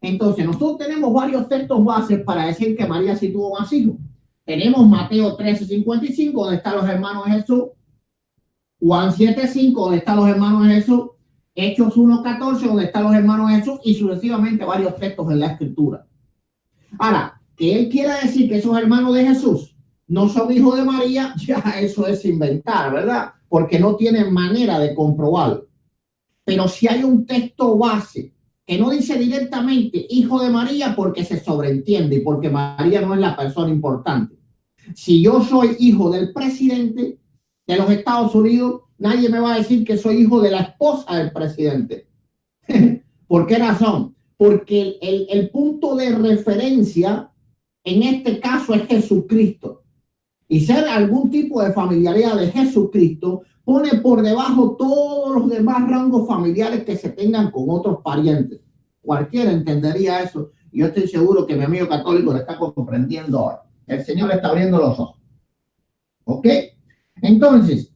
Speaker 1: Entonces, nosotros tenemos varios textos bases para decir que María sí tuvo más hijos. Tenemos Mateo 13:55, donde están los hermanos de Jesús. Juan 7:5, donde están los hermanos de Jesús. Hechos 1:14, donde están los hermanos de Jesús. Y sucesivamente varios textos en la Escritura. Ahora, que él quiera decir que esos hermanos de Jesús no son hijos de María, ya eso es inventar, ¿verdad? Porque no tienen manera de comprobarlo. Pero si hay un texto base que no dice directamente hijo de María, porque se sobreentiende y porque María no es la persona importante. Si yo soy hijo del presidente de los Estados Unidos, nadie me va a decir que soy hijo de la esposa del presidente. ¿Por qué razón? Porque el punto de referencia en este caso es Jesucristo. Y ser algún tipo de familiaridad de Jesucristo pone por debajo todos los demás rangos familiares que se tengan con otros parientes. Cualquiera entendería eso. Y yo estoy seguro que mi amigo católico lo está comprendiendo ahora. El Señor le está abriendo los ojos. ¿Ok? Entonces,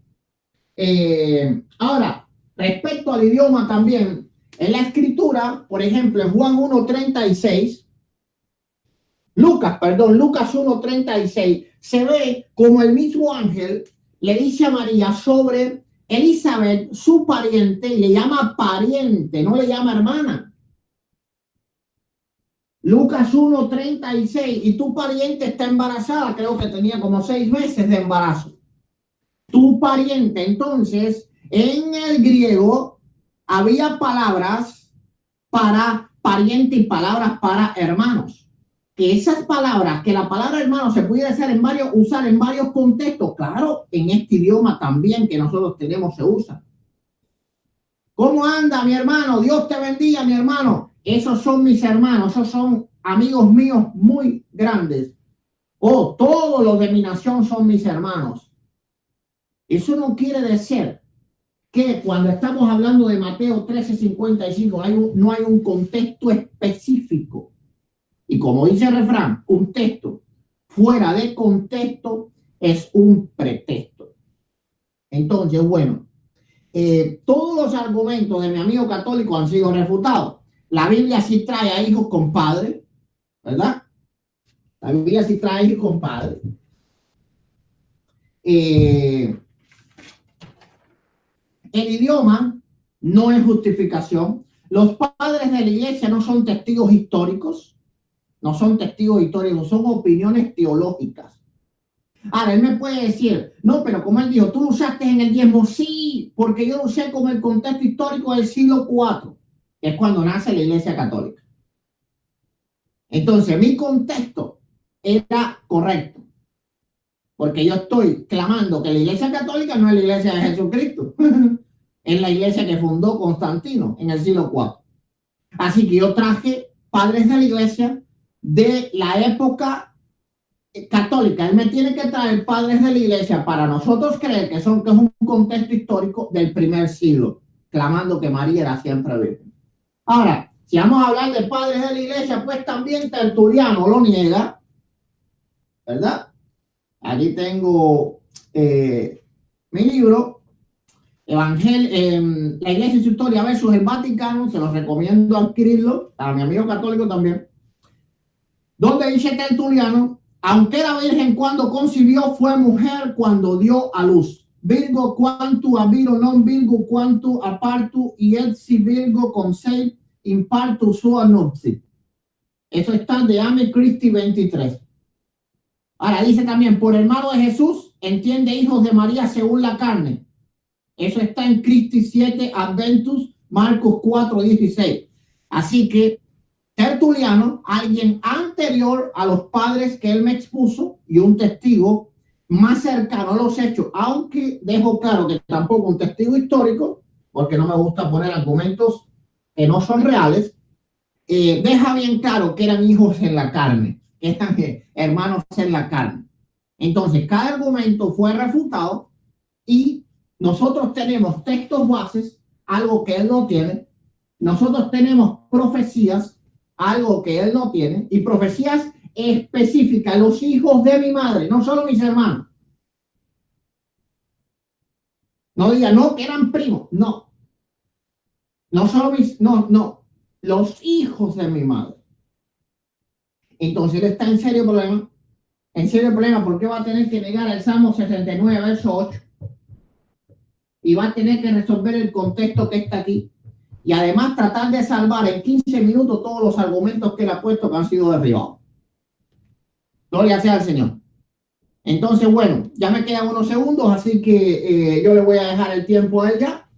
Speaker 1: ahora, respecto al idioma también, en la escritura, por ejemplo, en Juan 1:36, Lucas 1:36, se ve como el mismo ángel le dice a María sobre Elizabeth, su pariente, y le llama pariente, no le llama hermana. Lucas 1:36, y tu pariente está embarazada, creo que tenía como 6 meses de embarazo. Tu pariente, entonces, en el griego había palabras para pariente y palabras para hermanos. Que esas palabras, que la palabra hermano se pudiera usar en varios contextos, claro, en este idioma también que nosotros tenemos se usa. ¿Cómo anda mi hermano? Dios te bendiga, mi hermano. Esos son mis hermanos, esos son amigos míos muy grandes. Oh, todos los de mi nación son mis hermanos. Eso no quiere decir que cuando estamos hablando de Mateo 13:55 no hay un contexto específico. Y como dice el refrán, un texto fuera de contexto es un pretexto. Entonces, bueno, todos los argumentos de mi amigo católico han sido refutados. La Biblia sí trae a hijos con padre, ¿verdad? La Biblia sí trae a hijos con padre. El idioma no es justificación. Los padres de la iglesia no son testigos históricos. No son testigos históricos, son opiniones teológicas. Ahora, él me puede decir, no, pero como él dijo, tú lo usaste en el diezmo. Sí, porque yo lo usé con el contexto histórico del siglo IV, que es cuando nace la Iglesia Católica. Entonces, mi contexto era correcto, porque yo estoy clamando que la Iglesia Católica no es la Iglesia de Jesucristo, es la iglesia que fundó Constantino en el siglo IV. Así que yo traje padres de la iglesia de la época católica. Él me tiene que traer padres de la iglesia para nosotros creer que es un contexto histórico del primer siglo, clamando que María era siempre virgen. Ahora, si vamos a hablar de padres de la iglesia, pues también Tertuliano lo niega, ¿verdad? Aquí tengo mi libro, la Iglesia y su historia versus el Vaticano, se los recomiendo adquirirlo, a mi amigo católico también, donde dice Tertuliano, aunque era virgen cuando concibió, fue mujer cuando dio a luz. Virgo quantu a viro non virgo quantu a partu y et si virgo consei in partu sua nupsi. Eso está de Ame Christi 23. Ahora dice también, por hermano de Jesús, entiende hijos de María según la carne. Eso está en Christi 7 Adventus, Marcos 4:16. Así que Tertuliano, alguien anterior a los padres que él me expuso y un testigo más cercano a los hechos, aunque dejo claro que tampoco un testigo histórico, porque no me gusta poner argumentos que no son reales, deja bien claro que eran hijos en la carne, que eran hermanos en la carne. Entonces, cada argumento fue refutado y nosotros tenemos textos bases, algo que él no tiene. Nosotros tenemos profecías, algo que él no tiene, y profecías específicas, los hijos de mi madre, no solo mis hermanos. No diga, no, que eran primos, no. No solo no, los hijos de mi madre. Entonces él está en serio problema. En serio problema, porque va a tener que negar el Salmo 69, verso 8. Y va a tener que resolver el contexto que está aquí. Y además tratar de salvar en 15 minutos todos los argumentos que él ha puesto que han sido derribados. Gloria sea al Señor. Entonces, bueno, ya me quedan unos segundos, así que yo le voy a dejar el tiempo a él ya.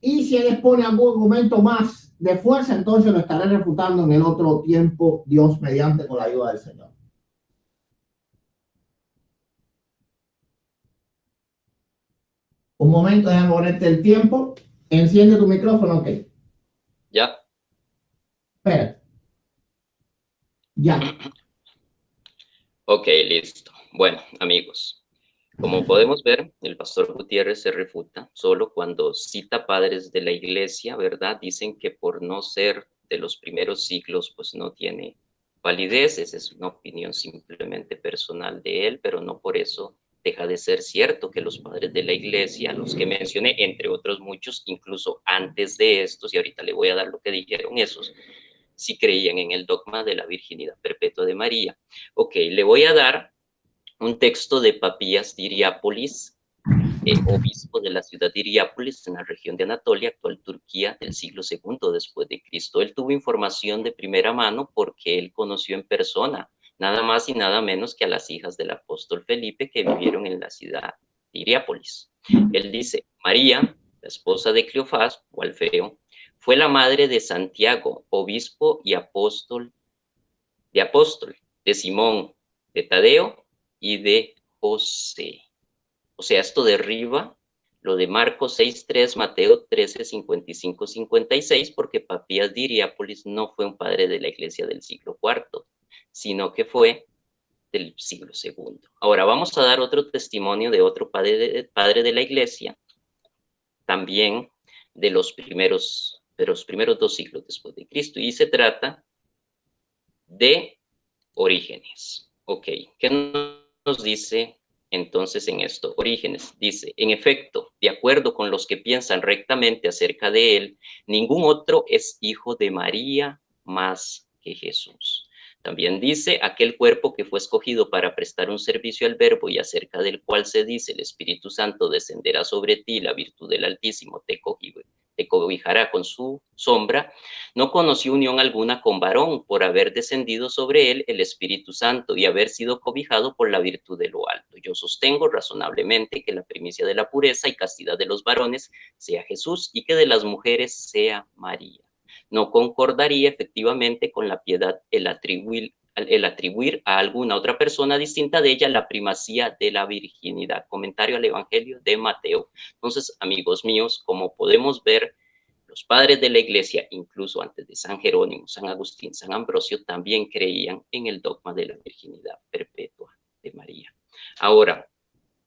Speaker 1: Y si él expone algún argumento más de fuerza, entonces lo estaré refutando en el otro tiempo, Dios mediante, con la ayuda del Señor. Un momento, déjame ponerte el tiempo. Enciende tu micrófono, ok.
Speaker 2: Ya.
Speaker 1: Ya.
Speaker 2: Ok, listo. Bueno, amigos, como podemos ver, el pastor Gutiérrez se refuta solo cuando cita padres de la iglesia, ¿verdad? Dicen que por no ser de los primeros siglos, pues no tiene validez. Esa es una opinión simplemente personal de él, pero no por eso deja de ser cierto que los padres de la iglesia, los que mencioné, entre otros muchos, incluso antes de estos, y ahorita le voy a dar lo que dijeron esos, sí creían en el dogma de la virginidad perpetua de María. Ok, le voy a dar un texto de Papías de Hierápolis, obispo de la ciudad de Hierápolis, en la región de Anatolia, actual Turquía, del siglo II después de Cristo. Él tuvo información de primera mano porque él conoció en persona nada más y nada menos que a las hijas del apóstol Felipe que vivieron en la ciudad de Hierápolis. Él dice, María, la esposa de Cleofás o Alfeo, fue la madre de Santiago, obispo y apóstol, de Simón, de Tadeo y de José. O sea, esto derriba lo de Marcos 6:3, Mateo 13:55, 56, porque Papías de Hierápolis no fue un padre de la iglesia del siglo IV, sino que fue del siglo II. Ahora vamos a dar otro testimonio de otro padre de la iglesia, también de los primeros 2 siglos después de Cristo, y se trata de Orígenes. Ok, ¿qué nos dice entonces en esto? Orígenes dice, en efecto, de acuerdo con los que piensan rectamente acerca de él, ningún otro es hijo de María más que Jesús. También dice, aquel cuerpo que fue escogido para prestar un servicio al Verbo y acerca del cual se dice, el Espíritu Santo descenderá sobre ti, la virtud del Altísimo te cobijará con su sombra, no conoció unión alguna con varón por haber descendido sobre él el Espíritu Santo y haber sido cobijado por la virtud de lo alto. Yo sostengo razonablemente que la primicia de la pureza y castidad de los varones sea Jesús y que de las mujeres sea María. No concordaría efectivamente con la piedad el atribuir a alguna otra persona distinta de ella la primacía de la virginidad. Comentario al Evangelio de Mateo. Entonces, amigos míos, como podemos ver, los padres de la iglesia, incluso antes de San Jerónimo, San Agustín, San Ambrosio, también creían en el dogma de la virginidad perpetua de María. Ahora,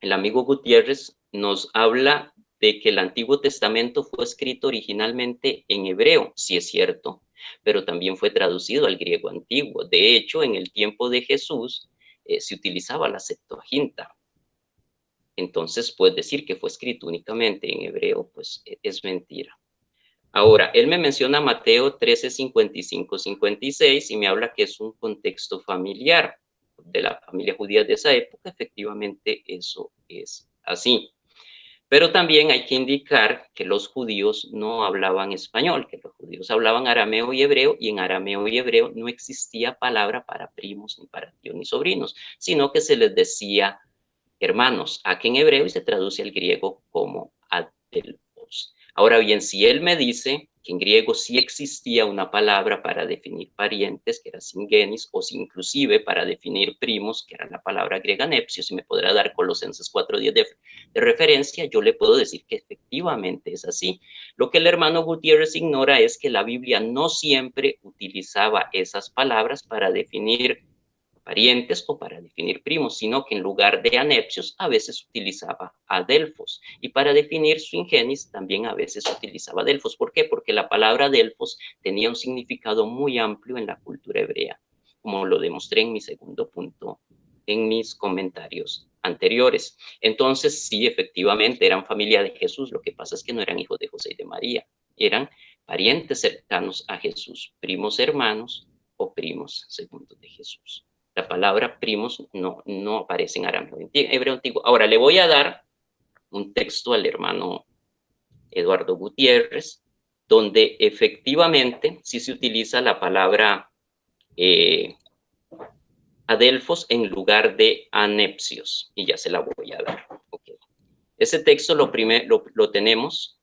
Speaker 2: el amigo Gutiérrez nos habla de que el Antiguo Testamento fue escrito originalmente en hebreo, sí es cierto, pero también fue traducido al griego antiguo. De hecho, en el tiempo de Jesús se utilizaba la Septuaginta. Entonces, pues decir que fue escrito únicamente en hebreo, pues es mentira. Ahora, él me menciona Mateo 13, 55, 56 y me habla que es un contexto familiar de la familia judía de esa época. Efectivamente, eso es así. Pero también hay que indicar que los judíos no hablaban español, que los judíos hablaban arameo y hebreo, y en arameo y hebreo no existía palabra para primos, ni para tíos, ni sobrinos, sino que se les decía hermanos, aquí en hebreo, y se traduce al griego como adelphos. Ahora bien, si él me dice que en griego sí existía una palabra para definir parientes, que era singenis, o si inclusive para definir primos, que era la palabra griega nepsios, y me podrá dar Colosenses 4:10 de referencia, yo le puedo decir que efectivamente es así. Lo que el hermano Gutiérrez ignora es que la Biblia no siempre utilizaba esas palabras para definir parientes o para definir primos, sino que en lugar de anepsios a veces utilizaba adelfos, y para definir swingenis también a veces utilizaba adelfos. ¿Por qué? Porque la palabra adelfos tenía un significado muy amplio en la cultura hebrea, como lo demostré en mi segundo punto en mis comentarios anteriores. Entonces, sí, efectivamente eran familia de Jesús, lo que pasa es que no eran hijos de José y de María, eran parientes cercanos a Jesús, primos hermanos o primos segundos de Jesús. La palabra primos no aparece en arameo hebreo antiguo. Ahora le voy a dar un texto al hermano Eduardo Gutiérrez, donde efectivamente sí se utiliza la palabra adelfos en lugar de anepsios, y ya se la voy a dar. Okay. Ese texto lo tenemos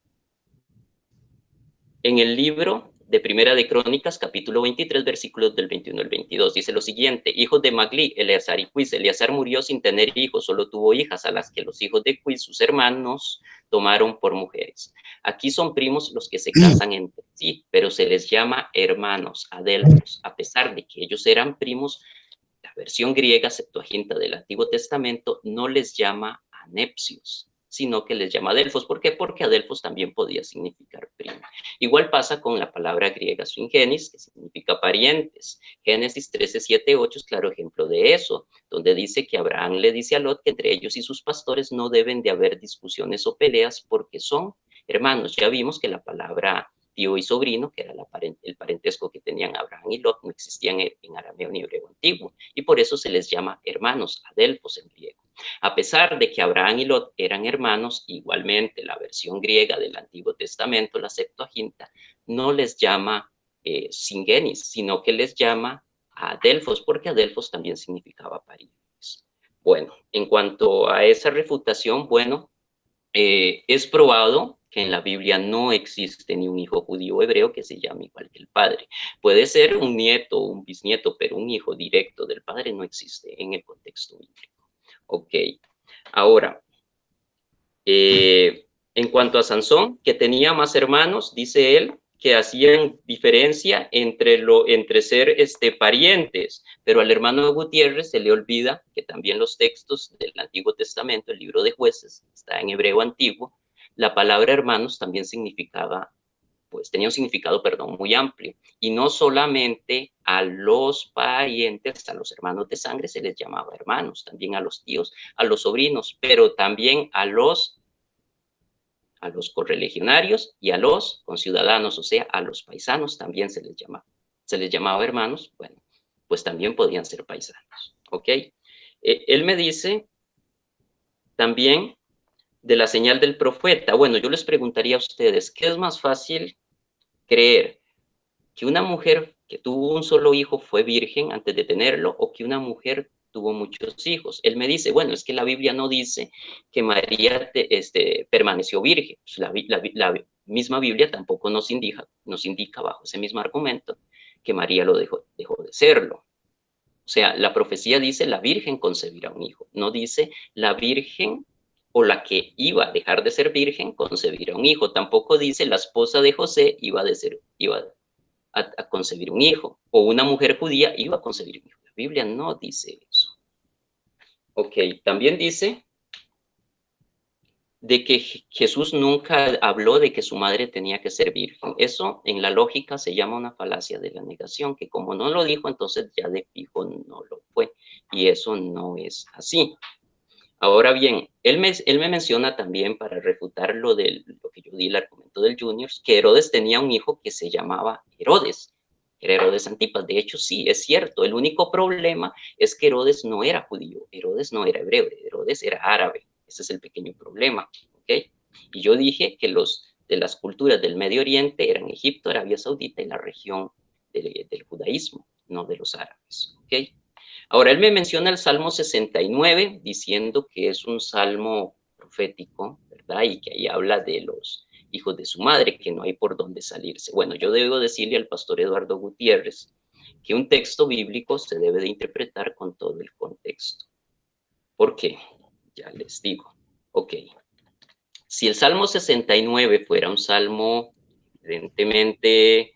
Speaker 2: en el libro de Primera de Crónicas, capítulo 23, versículos del 21 al 22. Dice lo siguiente: hijos de Magli, Eleazar y Cuis. Eleazar murió sin tener hijos, solo tuvo hijas, a las que los hijos de Cuis, sus hermanos, tomaron por mujeres. Aquí son primos los que se casan entre sí, pero se les llama hermanos, adelfos. A pesar de que ellos eran primos, la versión griega Septuaginta del Antiguo Testamento no les llama anepsios, sino que les llama adelfos. ¿Por qué? Porque adelfos también podía significar primo. Igual pasa con la palabra griega swingenis, que significa parientes. Génesis 13, 7, 8 es claro ejemplo de eso, donde dice que Abraham le dice a Lot que entre ellos y sus pastores no deben de haber discusiones o peleas porque son hermanos. Ya vimos que la palabra tío y sobrino, que era el parentesco que tenían Abraham y Lot, no existían en arameo ni hebreo antiguo, y por eso se les llama hermanos, adelfos en griego. A pesar de que Abraham y Lot eran hermanos, igualmente la versión griega del Antiguo Testamento, la Septuaginta, no les llama singenis, sino que les llama adelfos, porque adelfos también significaba parientes. Bueno, en cuanto a esa refutación, bueno, es probado que en la Biblia no existe ni un hijo judío hebreo que se llame igual que el padre. Puede ser un nieto o un bisnieto, pero un hijo directo del padre no existe en el contexto bíblico. Ok, ahora, en cuanto a Sansón, que tenía más hermanos, dice él, que hacían diferencia entre ser parientes, pero al hermano Gutiérrez se le olvida que también los textos del Antiguo Testamento, el libro de Jueces, está en hebreo antiguo, la palabra hermanos también significaba, pues tenía un significado, perdón, muy amplio, y no solamente a los parientes, a los hermanos de sangre se les llamaba hermanos, también a los tíos, a los sobrinos, pero también a los correligionarios y a los conciudadanos, o sea, a los paisanos también se les llamaba hermanos, bueno, pues también podían ser paisanos, ¿ok? Él me dice también de la señal del profeta. Bueno, yo les preguntaría a ustedes, ¿qué es más fácil creer? ¿Que una mujer que tuvo un solo hijo fue virgen antes de tenerlo o que una mujer tuvo muchos hijos? Él me dice, bueno, es que la Biblia no dice que María permaneció virgen. Pues la misma Biblia tampoco nos indica bajo ese mismo argumento que María lo dejó de serlo. O sea, la profecía dice la virgen concebirá un hijo, no dice la virgen o la que iba a dejar de ser virgen concebirá un hijo. Tampoco dice la esposa de José iba a concebir un hijo, o una mujer judía iba a concebir un hijo. La Biblia no dice eso. Ok, también dice de que Jesús nunca habló de que su madre tenía que ser virgen. Eso en la lógica se llama una falacia de la negación, que como no lo dijo, entonces ya de fijo no lo fue. Y eso no es así. Ahora bien, él me menciona también, para refutar lo que yo di el argumento del Juniors, que Herodes tenía un hijo que se llamaba Herodes. Era Herodes Antipas. De hecho, sí, es cierto. El único problema es que Herodes no era judío, Herodes no era hebreo, Herodes era árabe. Ese es el pequeño problema, ¿ok? Y yo dije que los de las culturas del Medio Oriente eran Egipto, Arabia Saudita y la región del judaísmo, no de los árabes, ¿ok? Ahora, él me menciona el Salmo 69, diciendo que es un salmo profético, ¿verdad? Y que ahí habla de los hijos de su madre, que no hay por dónde salirse. Bueno, yo debo decirle al pastor Eduardo Gutiérrez que un texto bíblico se debe de interpretar con todo el contexto. ¿Por qué? Ya les digo. Ok. Si el Salmo 69 fuera un salmo evidentemente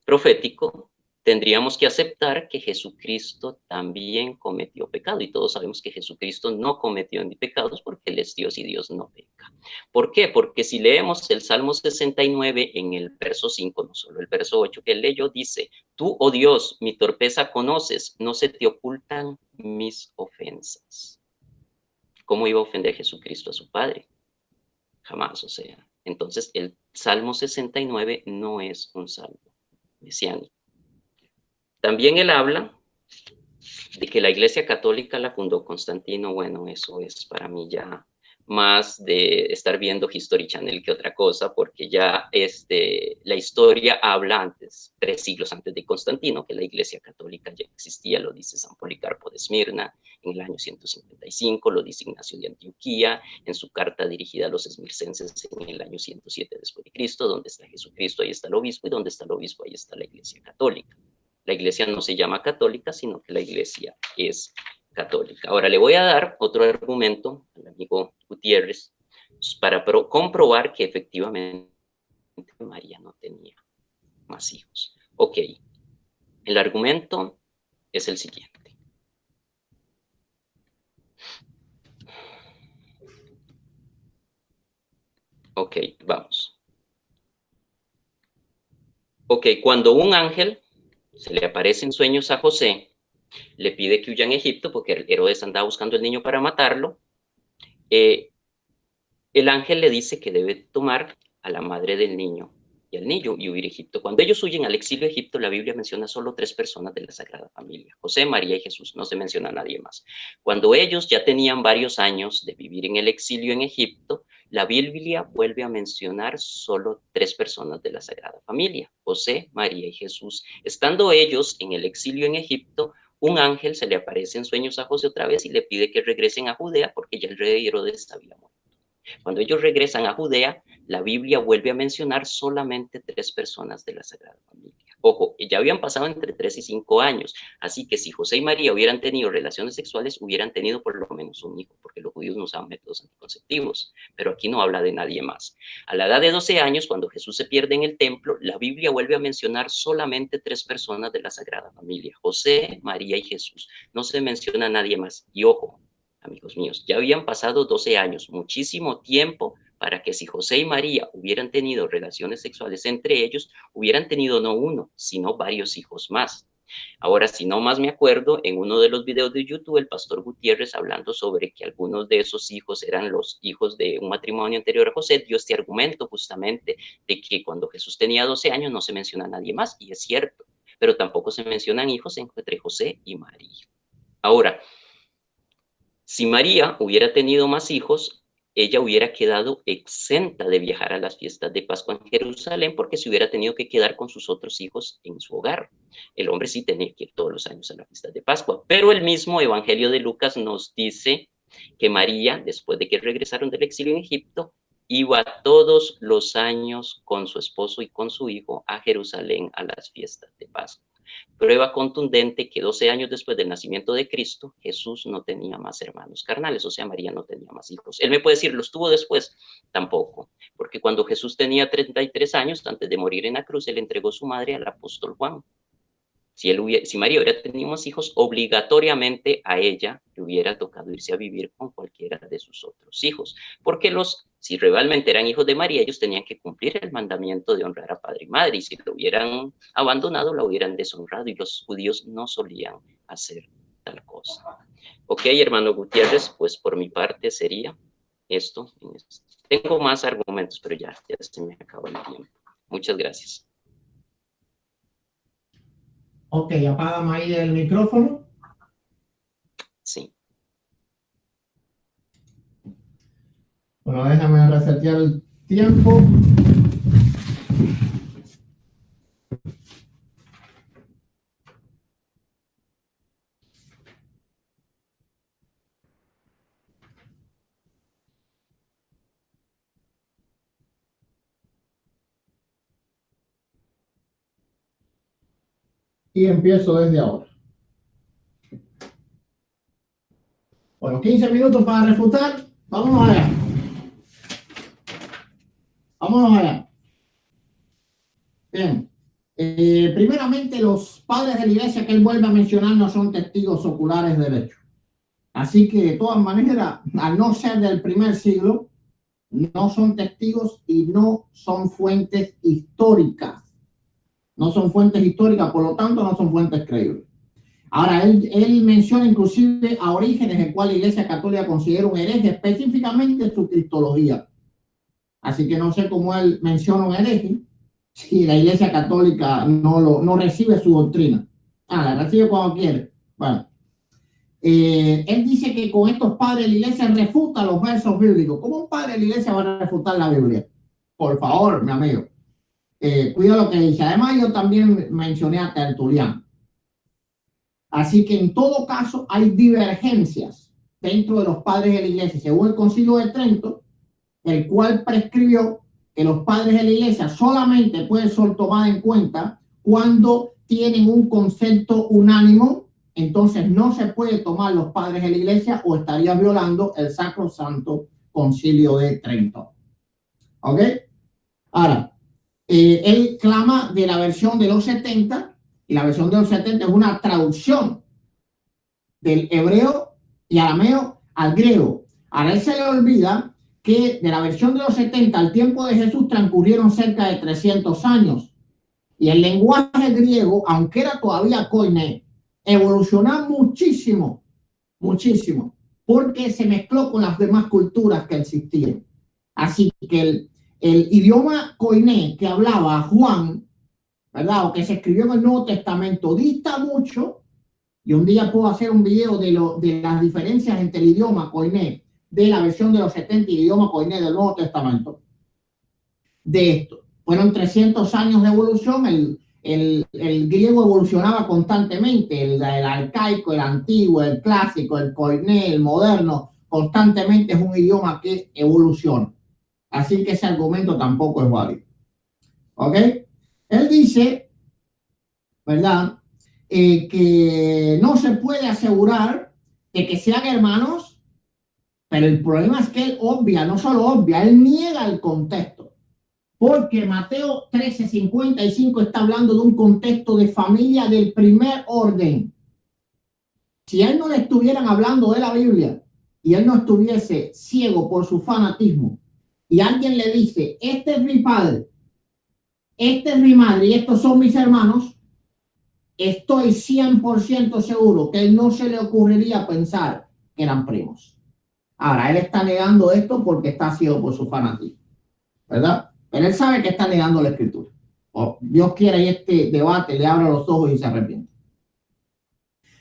Speaker 2: profético, tendríamos que aceptar que Jesucristo también cometió pecado, y todos sabemos que Jesucristo no cometió ni pecados porque Él es Dios y Dios no peca. ¿Por qué? Porque si leemos el Salmo 69 en el verso 5, no solo el verso 8 que él leyó, dice, tú, oh Dios, mi torpeza conoces, no se te ocultan mis ofensas. ¿Cómo iba a ofender Jesucristo a su Padre? Jamás, o sea. Entonces, el Salmo 69 no es un salmo mesiánico. También él habla de que la Iglesia Católica la fundó Constantino. Bueno, eso es para mí ya más de estar viendo History Channel que otra cosa, porque ya la historia habla antes, 3 siglos antes de Constantino, que la Iglesia Católica ya existía, lo dice San Policarpo de Esmirna en el año 155, lo dice Ignacio de Antioquía en su carta dirigida a los esmircenses en el año 107 después de Cristo, donde está Jesucristo, ahí está el obispo, y donde está el obispo, ahí está la Iglesia Católica. La Iglesia no se llama católica, sino que la Iglesia es católica. Ahora le voy a dar otro argumento al amigo Gutiérrez para comprobar que efectivamente María no tenía más hijos. Ok, el argumento es el siguiente. Ok, vamos. Ok, cuando un ángel se le aparece en sueños a José, le pide que huya en Egipto porque Herodes andaba buscando al niño para matarlo, el ángel le dice que debe tomar a la madre del niño y al niño y huir a Egipto. Cuando ellos huyen al exilio a Egipto, la Biblia menciona solo 3 personas de la Sagrada Familia: José, María y Jesús. No se menciona a nadie más. Cuando ellos ya tenían varios años de vivir en el exilio en Egipto, la Biblia vuelve a mencionar solo 3 personas de la Sagrada Familia: José, María y Jesús. Estando ellos en el exilio en Egipto, un ángel se le aparece en sueños a José otra vez y le pide que regresen a Judea porque ya el rey Herodes había muerto. Cuando ellos regresan a Judea, la Biblia vuelve a mencionar solamente 3 personas de la Sagrada Familia. Ojo, ya habían pasado entre 3 y 5 años, así que si José y María hubieran tenido relaciones sexuales, hubieran tenido por lo menos un hijo, porque los judíos no usaban métodos anticonceptivos, pero aquí no habla de nadie más. A la edad de 12 años, cuando Jesús se pierde en el templo, la Biblia vuelve a mencionar solamente 3 personas de la Sagrada Familia: José, María y Jesús. No se menciona a nadie más. Y ojo, amigos míos, ya habían pasado 12 años, muchísimo tiempo para que si José y María hubieran tenido relaciones sexuales entre ellos, hubieran tenido no uno, sino varios hijos más. Ahora, si no más me acuerdo, en uno de los videos de YouTube, el pastor Gutiérrez, hablando sobre que algunos de esos hijos eran los hijos de un matrimonio anterior a José, dio este argumento justamente de que cuando Jesús tenía 12 años no se menciona a nadie más, y es cierto, pero tampoco se mencionan hijos entre José y María. Ahora, si María hubiera tenido más hijos, ella hubiera quedado exenta de viajar a las fiestas de Pascua en Jerusalén porque se hubiera tenido que quedar con sus otros hijos en su hogar. El hombre sí tenía que ir todos los años a la fiesta de Pascua, pero el mismo Evangelio de Lucas nos dice que María, después de que regresaron del exilio en Egipto, iba todos los años con su esposo y con su hijo a Jerusalén a las fiestas de Pascua. Prueba contundente que 12 años después del nacimiento de Cristo, Jesús no tenía más hermanos carnales, o sea, María no tenía más hijos. Él me puede decir, ¿los tuvo después? Tampoco, porque cuando Jesús tenía 33 años, antes de morir en la cruz, él entregó su madre al apóstol Juan. Si María hubiera tenido más hijos, obligatoriamente a ella le hubiera tocado irse a vivir con cualquiera de sus otros hijos, porque si realmente eran hijos de María, ellos tenían que cumplir el mandamiento de honrar a padre y madre, y si lo hubieran abandonado, la hubieran deshonrado, y los judíos no solían hacer tal cosa. Ok, hermano Gutiérrez, pues por mi parte sería esto. Tengo más argumentos, pero ya se me acabó el tiempo. Muchas gracias.
Speaker 1: Ok, apágame ahí el micrófono.
Speaker 2: Sí.
Speaker 1: Bueno, déjame resetear el tiempo. Y empiezo desde ahora. Bueno, 15 minutos para refutar. Vámonos allá. Vámonos allá. Bien. Primeramente, los padres de la iglesia que él vuelve a mencionar no son testigos oculares de hecho. Así que, de todas maneras, al no ser del primer siglo, no son testigos y no son fuentes históricas. No son fuentes históricas, por lo tanto, no son fuentes creíbles. Ahora, él menciona inclusive a Orígenes, el cual la Iglesia Católica considera un hereje, específicamente su cristología. Así que no sé cómo él menciona un hereje si la Iglesia Católica no recibe su doctrina. La recibe cuando quiere. Bueno. él dice que con estos padres de la iglesia refuta los versos bíblicos. ¿Cómo un padre de la iglesia va a refutar la Biblia? Por favor, mi amigo. Cuida lo que dice. Además, yo también mencioné a Tertuliano. Así que en todo caso hay divergencias dentro de los padres de la iglesia, según el Concilio de Trento, el cual prescribió que los padres de la iglesia solamente pueden ser tomados en cuenta cuando tienen un concepto unánimo. Entonces no se puede tomar los padres de la iglesia o estaría violando el sacrosanto Concilio de Trento. ¿Ok? Ahora, él clama de la versión de los 70, y la versión de los 70 es una traducción del hebreo y arameo al griego. A él se le olvida que de la versión de los 70 al tiempo de Jesús transcurrieron cerca de 300 años. Y el lenguaje griego, aunque era todavía koiné, evolucionó muchísimo, muchísimo, porque se mezcló con las demás culturas que existían. Así que el idioma koiné que hablaba Juan, ¿verdad? O que se escribió en el Nuevo Testamento, dista mucho, y un día puedo hacer un video de las diferencias entre el idioma koiné de la versión de los 70 y el idioma koiné del Nuevo Testamento. De esto, fueron 300 años de evolución, el griego evolucionaba constantemente, el arcaico, el antiguo, el clásico, el koiné, el moderno, constantemente es un idioma que evoluciona. Así que ese argumento tampoco es válido. ¿Ok? Él dice, ¿verdad? Que no se puede asegurar de que sean hermanos, pero el problema es que él obvia, no solo obvia, él niega el contexto. Porque Mateo 13:55 está hablando de un contexto de familia del primer orden. Si a él no le estuvieran hablando de la Biblia y él no estuviese ciego por su fanatismo, y alguien le dice, este es mi padre, esta es mi madre y estos son mis hermanos, estoy 100% seguro que él no se le ocurriría pensar que eran primos. Ahora, él está negando esto porque está ciego por su fanatismo, ¿verdad? Pero él sabe que está negando la escritura. Dios quiera y este debate le abra los ojos y se arrepiente.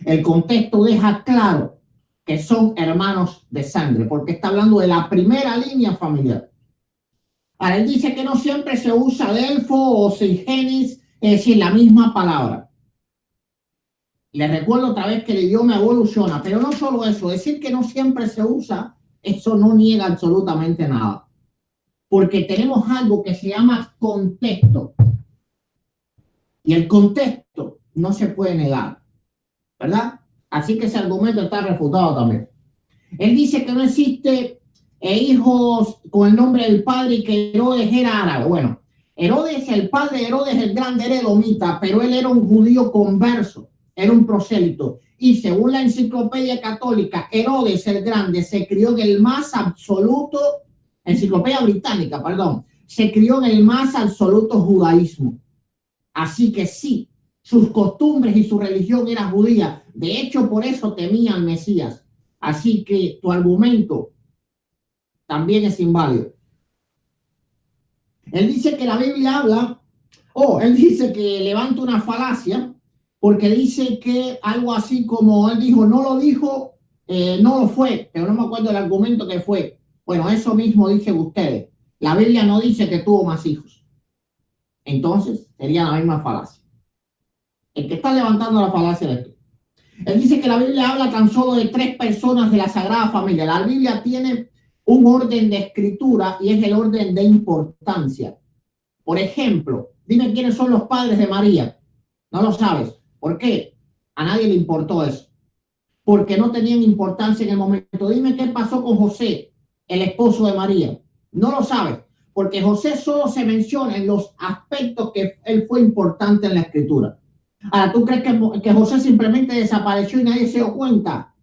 Speaker 1: El contexto deja claro que son hermanos de sangre, porque está hablando de la primera línea familiar. Ahora, él dice que no siempre se usa delfo o seigenis, es decir, la misma palabra. Les recuerdo otra vez que el idioma evoluciona, pero no solo eso, decir que no siempre se usa, eso no niega absolutamente nada. Porque tenemos algo que se llama contexto. Y el contexto no se puede negar, ¿verdad? Así que ese argumento está refutado también. Él dice que no existe hijos con el nombre del padre y que Herodes era árabe. Bueno, Herodes, el padre de Herodes el Grande era edomita, pero él era un judío converso, era un prosélito. Y según la enciclopedia católica, Herodes el Grande se crió en el más absoluto, enciclopedia británica, perdón, se crió en el más absoluto judaísmo. Así que sí, sus costumbres y su religión era judía. De hecho, por eso temía al Mesías. Así que tu argumento también es inválido. Él dice que la Biblia habla, él dice que levanta una falacia, porque dice que algo así como él dijo, no lo dijo, no lo fue, pero no me acuerdo el argumento que fue. Bueno, eso mismo dicen ustedes. La Biblia no dice que tuvo más hijos. Entonces, sería la misma falacia. El que está levantando la falacia de esto. Él dice que la Biblia habla tan solo de 3 personas de la Sagrada Familia. La Biblia tiene un orden de escritura y es el orden de importancia. Por ejemplo, dime quiénes son los padres de María. No lo sabes. ¿Por qué? A nadie le importó eso. Porque no tenían importancia en el momento. Dime qué pasó con José, el esposo de María. No lo sabes. Porque José solo se menciona en los aspectos que él fue importante en la escritura. Ahora, ¿tú crees que José simplemente desapareció y nadie se dio cuenta?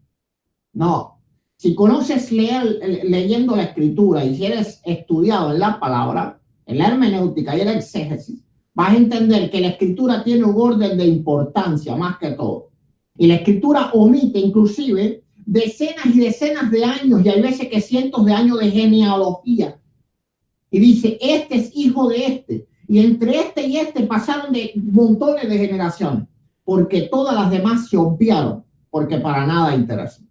Speaker 1: No. Si conoces leyendo la escritura y si eres estudiado en la palabra, en la hermenéutica y en la exégesis, vas a entender que la escritura tiene un orden de importancia más que todo. Y la escritura omite inclusive decenas y decenas de años y hay veces que cientos de años de genealogía. Y dice, este es hijo de este. Y entre este y este pasaron de montones de generaciones, porque todas las demás se obviaron, porque para nada interesa.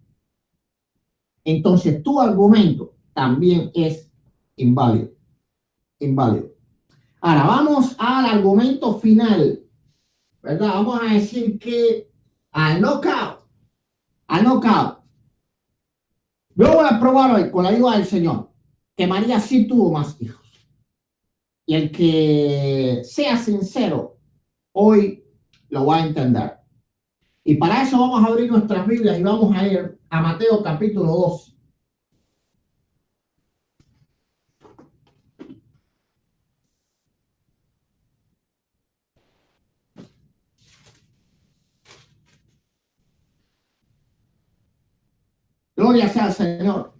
Speaker 1: Entonces tu argumento también es inválido. Inválido. Ahora vamos al argumento final, ¿verdad? Vamos a decir que al knockout, yo voy a probar hoy con la ayuda del Señor que María sí tuvo más hijos. Y el que sea sincero hoy lo va a entender. Y para eso vamos a abrir nuestras Biblias y vamos a ir a Mateo capítulo 12. Gloria sea al Señor.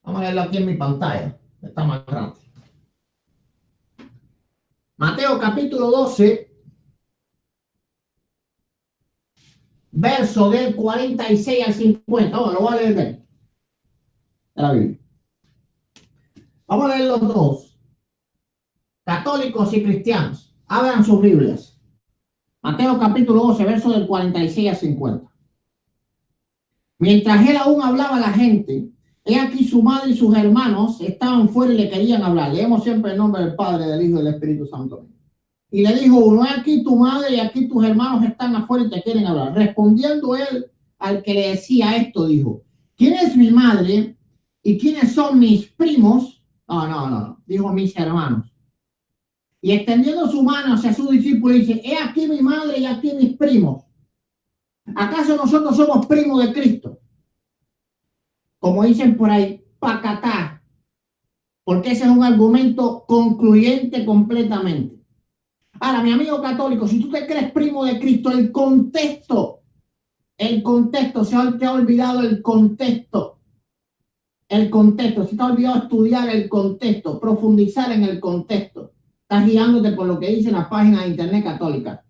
Speaker 1: Vamos a verlo aquí en mi pantalla. Está más grande. Mateo capítulo 12, verso del 46 al 50. Bueno, lo voy a leer de la Biblia. Vamos a leer los dos. Católicos y cristianos, abran sus Biblias. Mateo capítulo 12, verso del 46 al 50. Mientras él aún hablaba a la gente, he aquí su madre y sus hermanos estaban fuera y le querían hablar. Leemos siempre el nombre del Padre, del Hijo y del Espíritu Santo. Y le dijo uno, he aquí tu madre y aquí tus hermanos están afuera y te quieren hablar. Respondiendo él al que le decía esto, dijo, ¿quién es mi madre y quiénes son mis primos? No, dijo mis hermanos. Y extendiendo su mano hacia su discípulo dice, he aquí mi madre y aquí mis primos. ¿Acaso nosotros somos primos de Cristo? Como dicen por ahí, pacatá. Porque ese es un argumento concluyente completamente. Ahora, mi amigo católico, si tú te crees primo de Cristo, el contexto, se te ha olvidado el contexto. Se te ha olvidado estudiar el contexto, profundizar en el contexto. Estás guiándote por lo que dice la página de internet católica.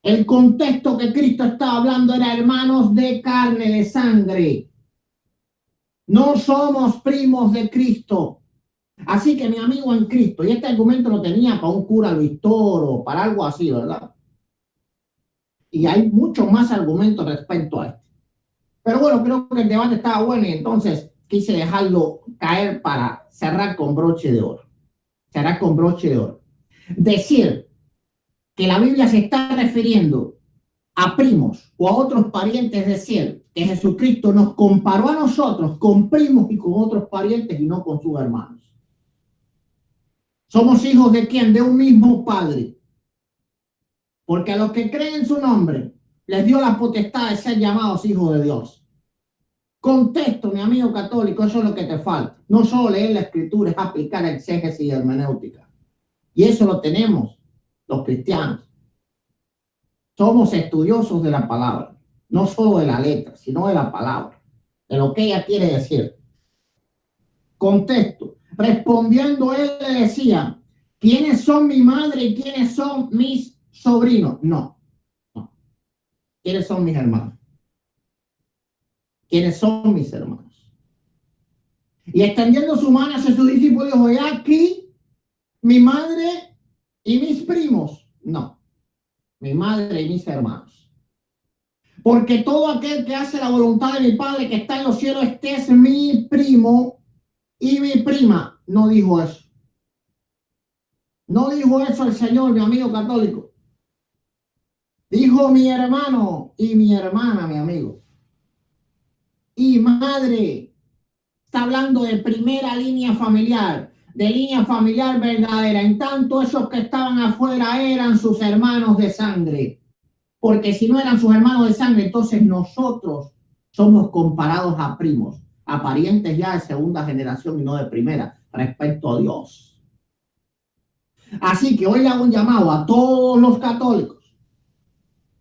Speaker 1: El contexto que Cristo estaba hablando era hermanos de carne, de sangre. No somos primos de Cristo. Así que mi amigo en Cristo, y este argumento lo tenía para un cura Luis Toro, para algo así, ¿verdad? Y hay muchos más argumentos respecto a esto. Pero bueno, creo que el debate estaba bueno y entonces quise dejarlo caer para cerrar con broche de oro. Decir que la Biblia se está refiriendo a primos o a otros parientes, es decir, que Jesucristo nos comparó a nosotros con primos y con otros parientes y no con sus hermanos. ¿Somos hijos de quién? De un mismo Padre. Porque a los que creen en su nombre les dio la potestad de ser llamados hijos de Dios. Contexto, mi amigo católico, eso es lo que te falta. No solo leer la Escritura, es aplicar exégesis y hermenéutica. Y eso lo tenemos los cristianos. Somos estudiosos de la palabra, no solo de la letra, sino de la palabra, de lo que ella quiere decir. Contexto. Respondiendo él le decía, ¿quiénes son mi madre y quiénes son mis sobrinos? No. ¿Quiénes son mis hermanos? ¿Quiénes son mis hermanos? Y extendiendo su mano hacia su discípulo dijo, ¿he aquí mi madre y mis primos? No. Mi madre y mis hermanos. Porque todo aquel que hace la voluntad de mi Padre que está en los cielos, este es mi primo y mi prima. No dijo eso. No dijo eso el Señor, mi amigo católico. Dijo mi hermano y mi hermana, mi amigo. Y madre. Está hablando de primera línea familiar, de línea familiar verdadera. En tanto, esos que estaban afuera eran sus hermanos de sangre. Porque si no eran sus hermanos de sangre, entonces nosotros somos comparados a primos, a parientes ya de segunda generación y no de primera, respecto a Dios. Así que hoy le hago un llamado a todos los católicos.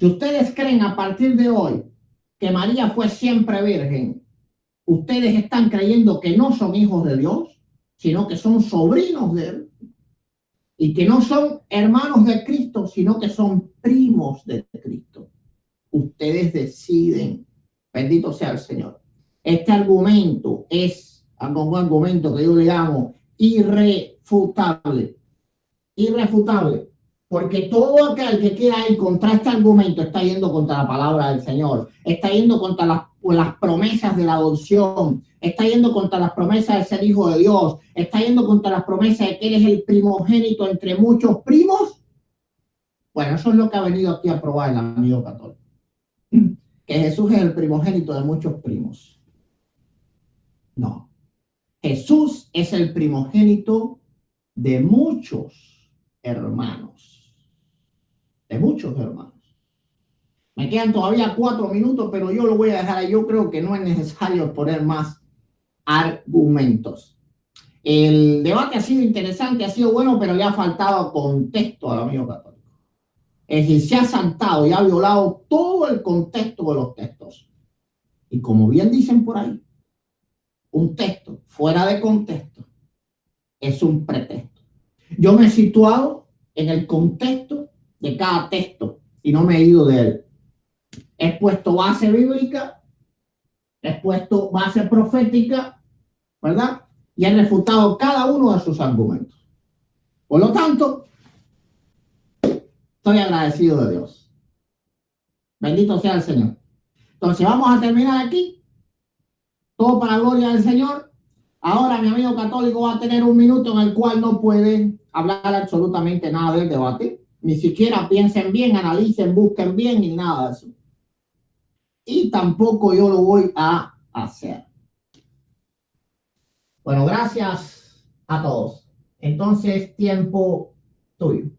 Speaker 1: Si ustedes creen a partir de hoy que María fue siempre virgen, ustedes están creyendo que no son hijos de Dios, sino que son sobrinos de Él. Y que no son hermanos de Cristo, sino que son primos de Cristo. Ustedes deciden. Bendito sea el Señor. Este argumento es un argumento que yo le llamo irrefutable. irrefutable, porque todo aquel que quiera ir contra este argumento está yendo contra la palabra del Señor, está yendo contra las promesas de la adopción, está yendo contra las promesas de ser hijo de Dios, está yendo contra las promesas de que Él es el primogénito entre muchos primos. Bueno, eso es lo que ha venido aquí a probar el amigo católico, que Jesús es el primogénito de muchos primos. No, Jesús es el primogénito de muchos hermanos, de muchos hermanos. Me quedan todavía 4 minutos, pero yo lo voy a dejar ahí. Yo creo que no es necesario poner más argumentos. El debate ha sido interesante, ha sido bueno, pero le ha faltado contexto al amigo católico. Es decir, se ha saltado y ha violado todo el contexto de los textos. Y como bien dicen por ahí, un texto fuera de contexto es un pretexto. Yo me he situado en el contexto de cada texto y no me he ido de él. He puesto base bíblica, he puesto base profética, ¿verdad? Y he refutado cada uno de sus argumentos. Por lo tanto, estoy agradecido de Dios. Bendito sea el Señor. Entonces vamos a terminar aquí. Todo para la gloria del Señor. Ahora mi amigo católico va a tener 1 minuto en el cual no puede hablar absolutamente nada del debate. Ni siquiera piensen bien, analicen, busquen bien, ni nada de eso. Y tampoco yo lo voy a hacer. Bueno, gracias a todos. Entonces, tiempo tuyo.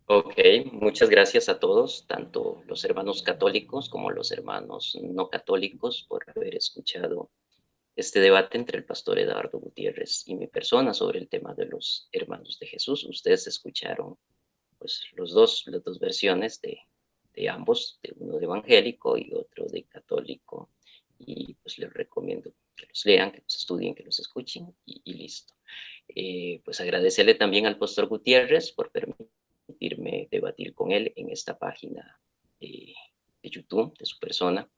Speaker 2: Ok, muchas gracias a todos, tanto los hermanos católicos como los hermanos no católicos, por haber escuchado este debate entre el pastor Eduardo Gutiérrez y mi persona sobre el tema de los hermanos de Jesús. Ustedes escucharon pues las dos versiones de ambos, de uno de evangélico y otro de católico, y pues les recomiendo que los lean, que los estudien, que los escuchen y listo. Pues agradecerle también al pastor Gutiérrez por permitirme debatir con él en esta página de YouTube de su persona,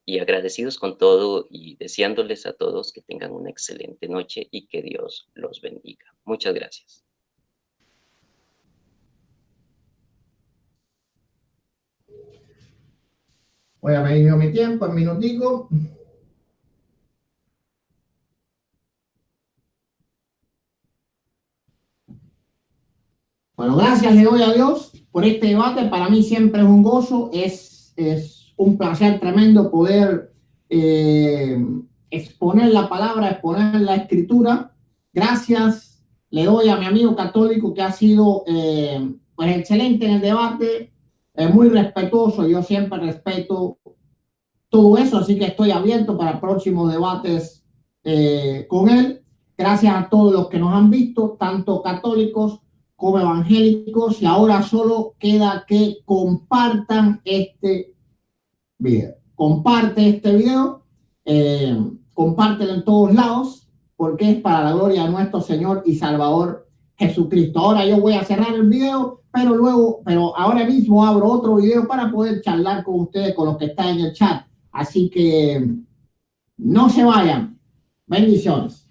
Speaker 2: y agradecidos con todo y deseándoles a todos que tengan una excelente noche y que Dios los bendiga. Muchas gracias.
Speaker 1: Voy a medir mi tiempo en minutico. Bueno, gracias le doy a Dios por este debate. Para mí siempre es un gozo, es un placer tremendo poder exponer la palabra, exponer la escritura. Gracias le doy a mi amigo católico que ha sido pues excelente en el debate, muy respetuoso. Yo siempre respeto todo eso, así que estoy abierto para próximos debates con él. Gracias a todos los que nos han visto, tanto católicos como evangélicos, y ahora solo queda que compartan este video. Comparte este video, compártelo en todos lados, porque es para la gloria de nuestro Señor y Salvador Jesucristo. Ahora yo voy a cerrar el video, pero ahora mismo abro otro video para poder charlar con ustedes, con los que están en el chat. Así que no se vayan. Bendiciones.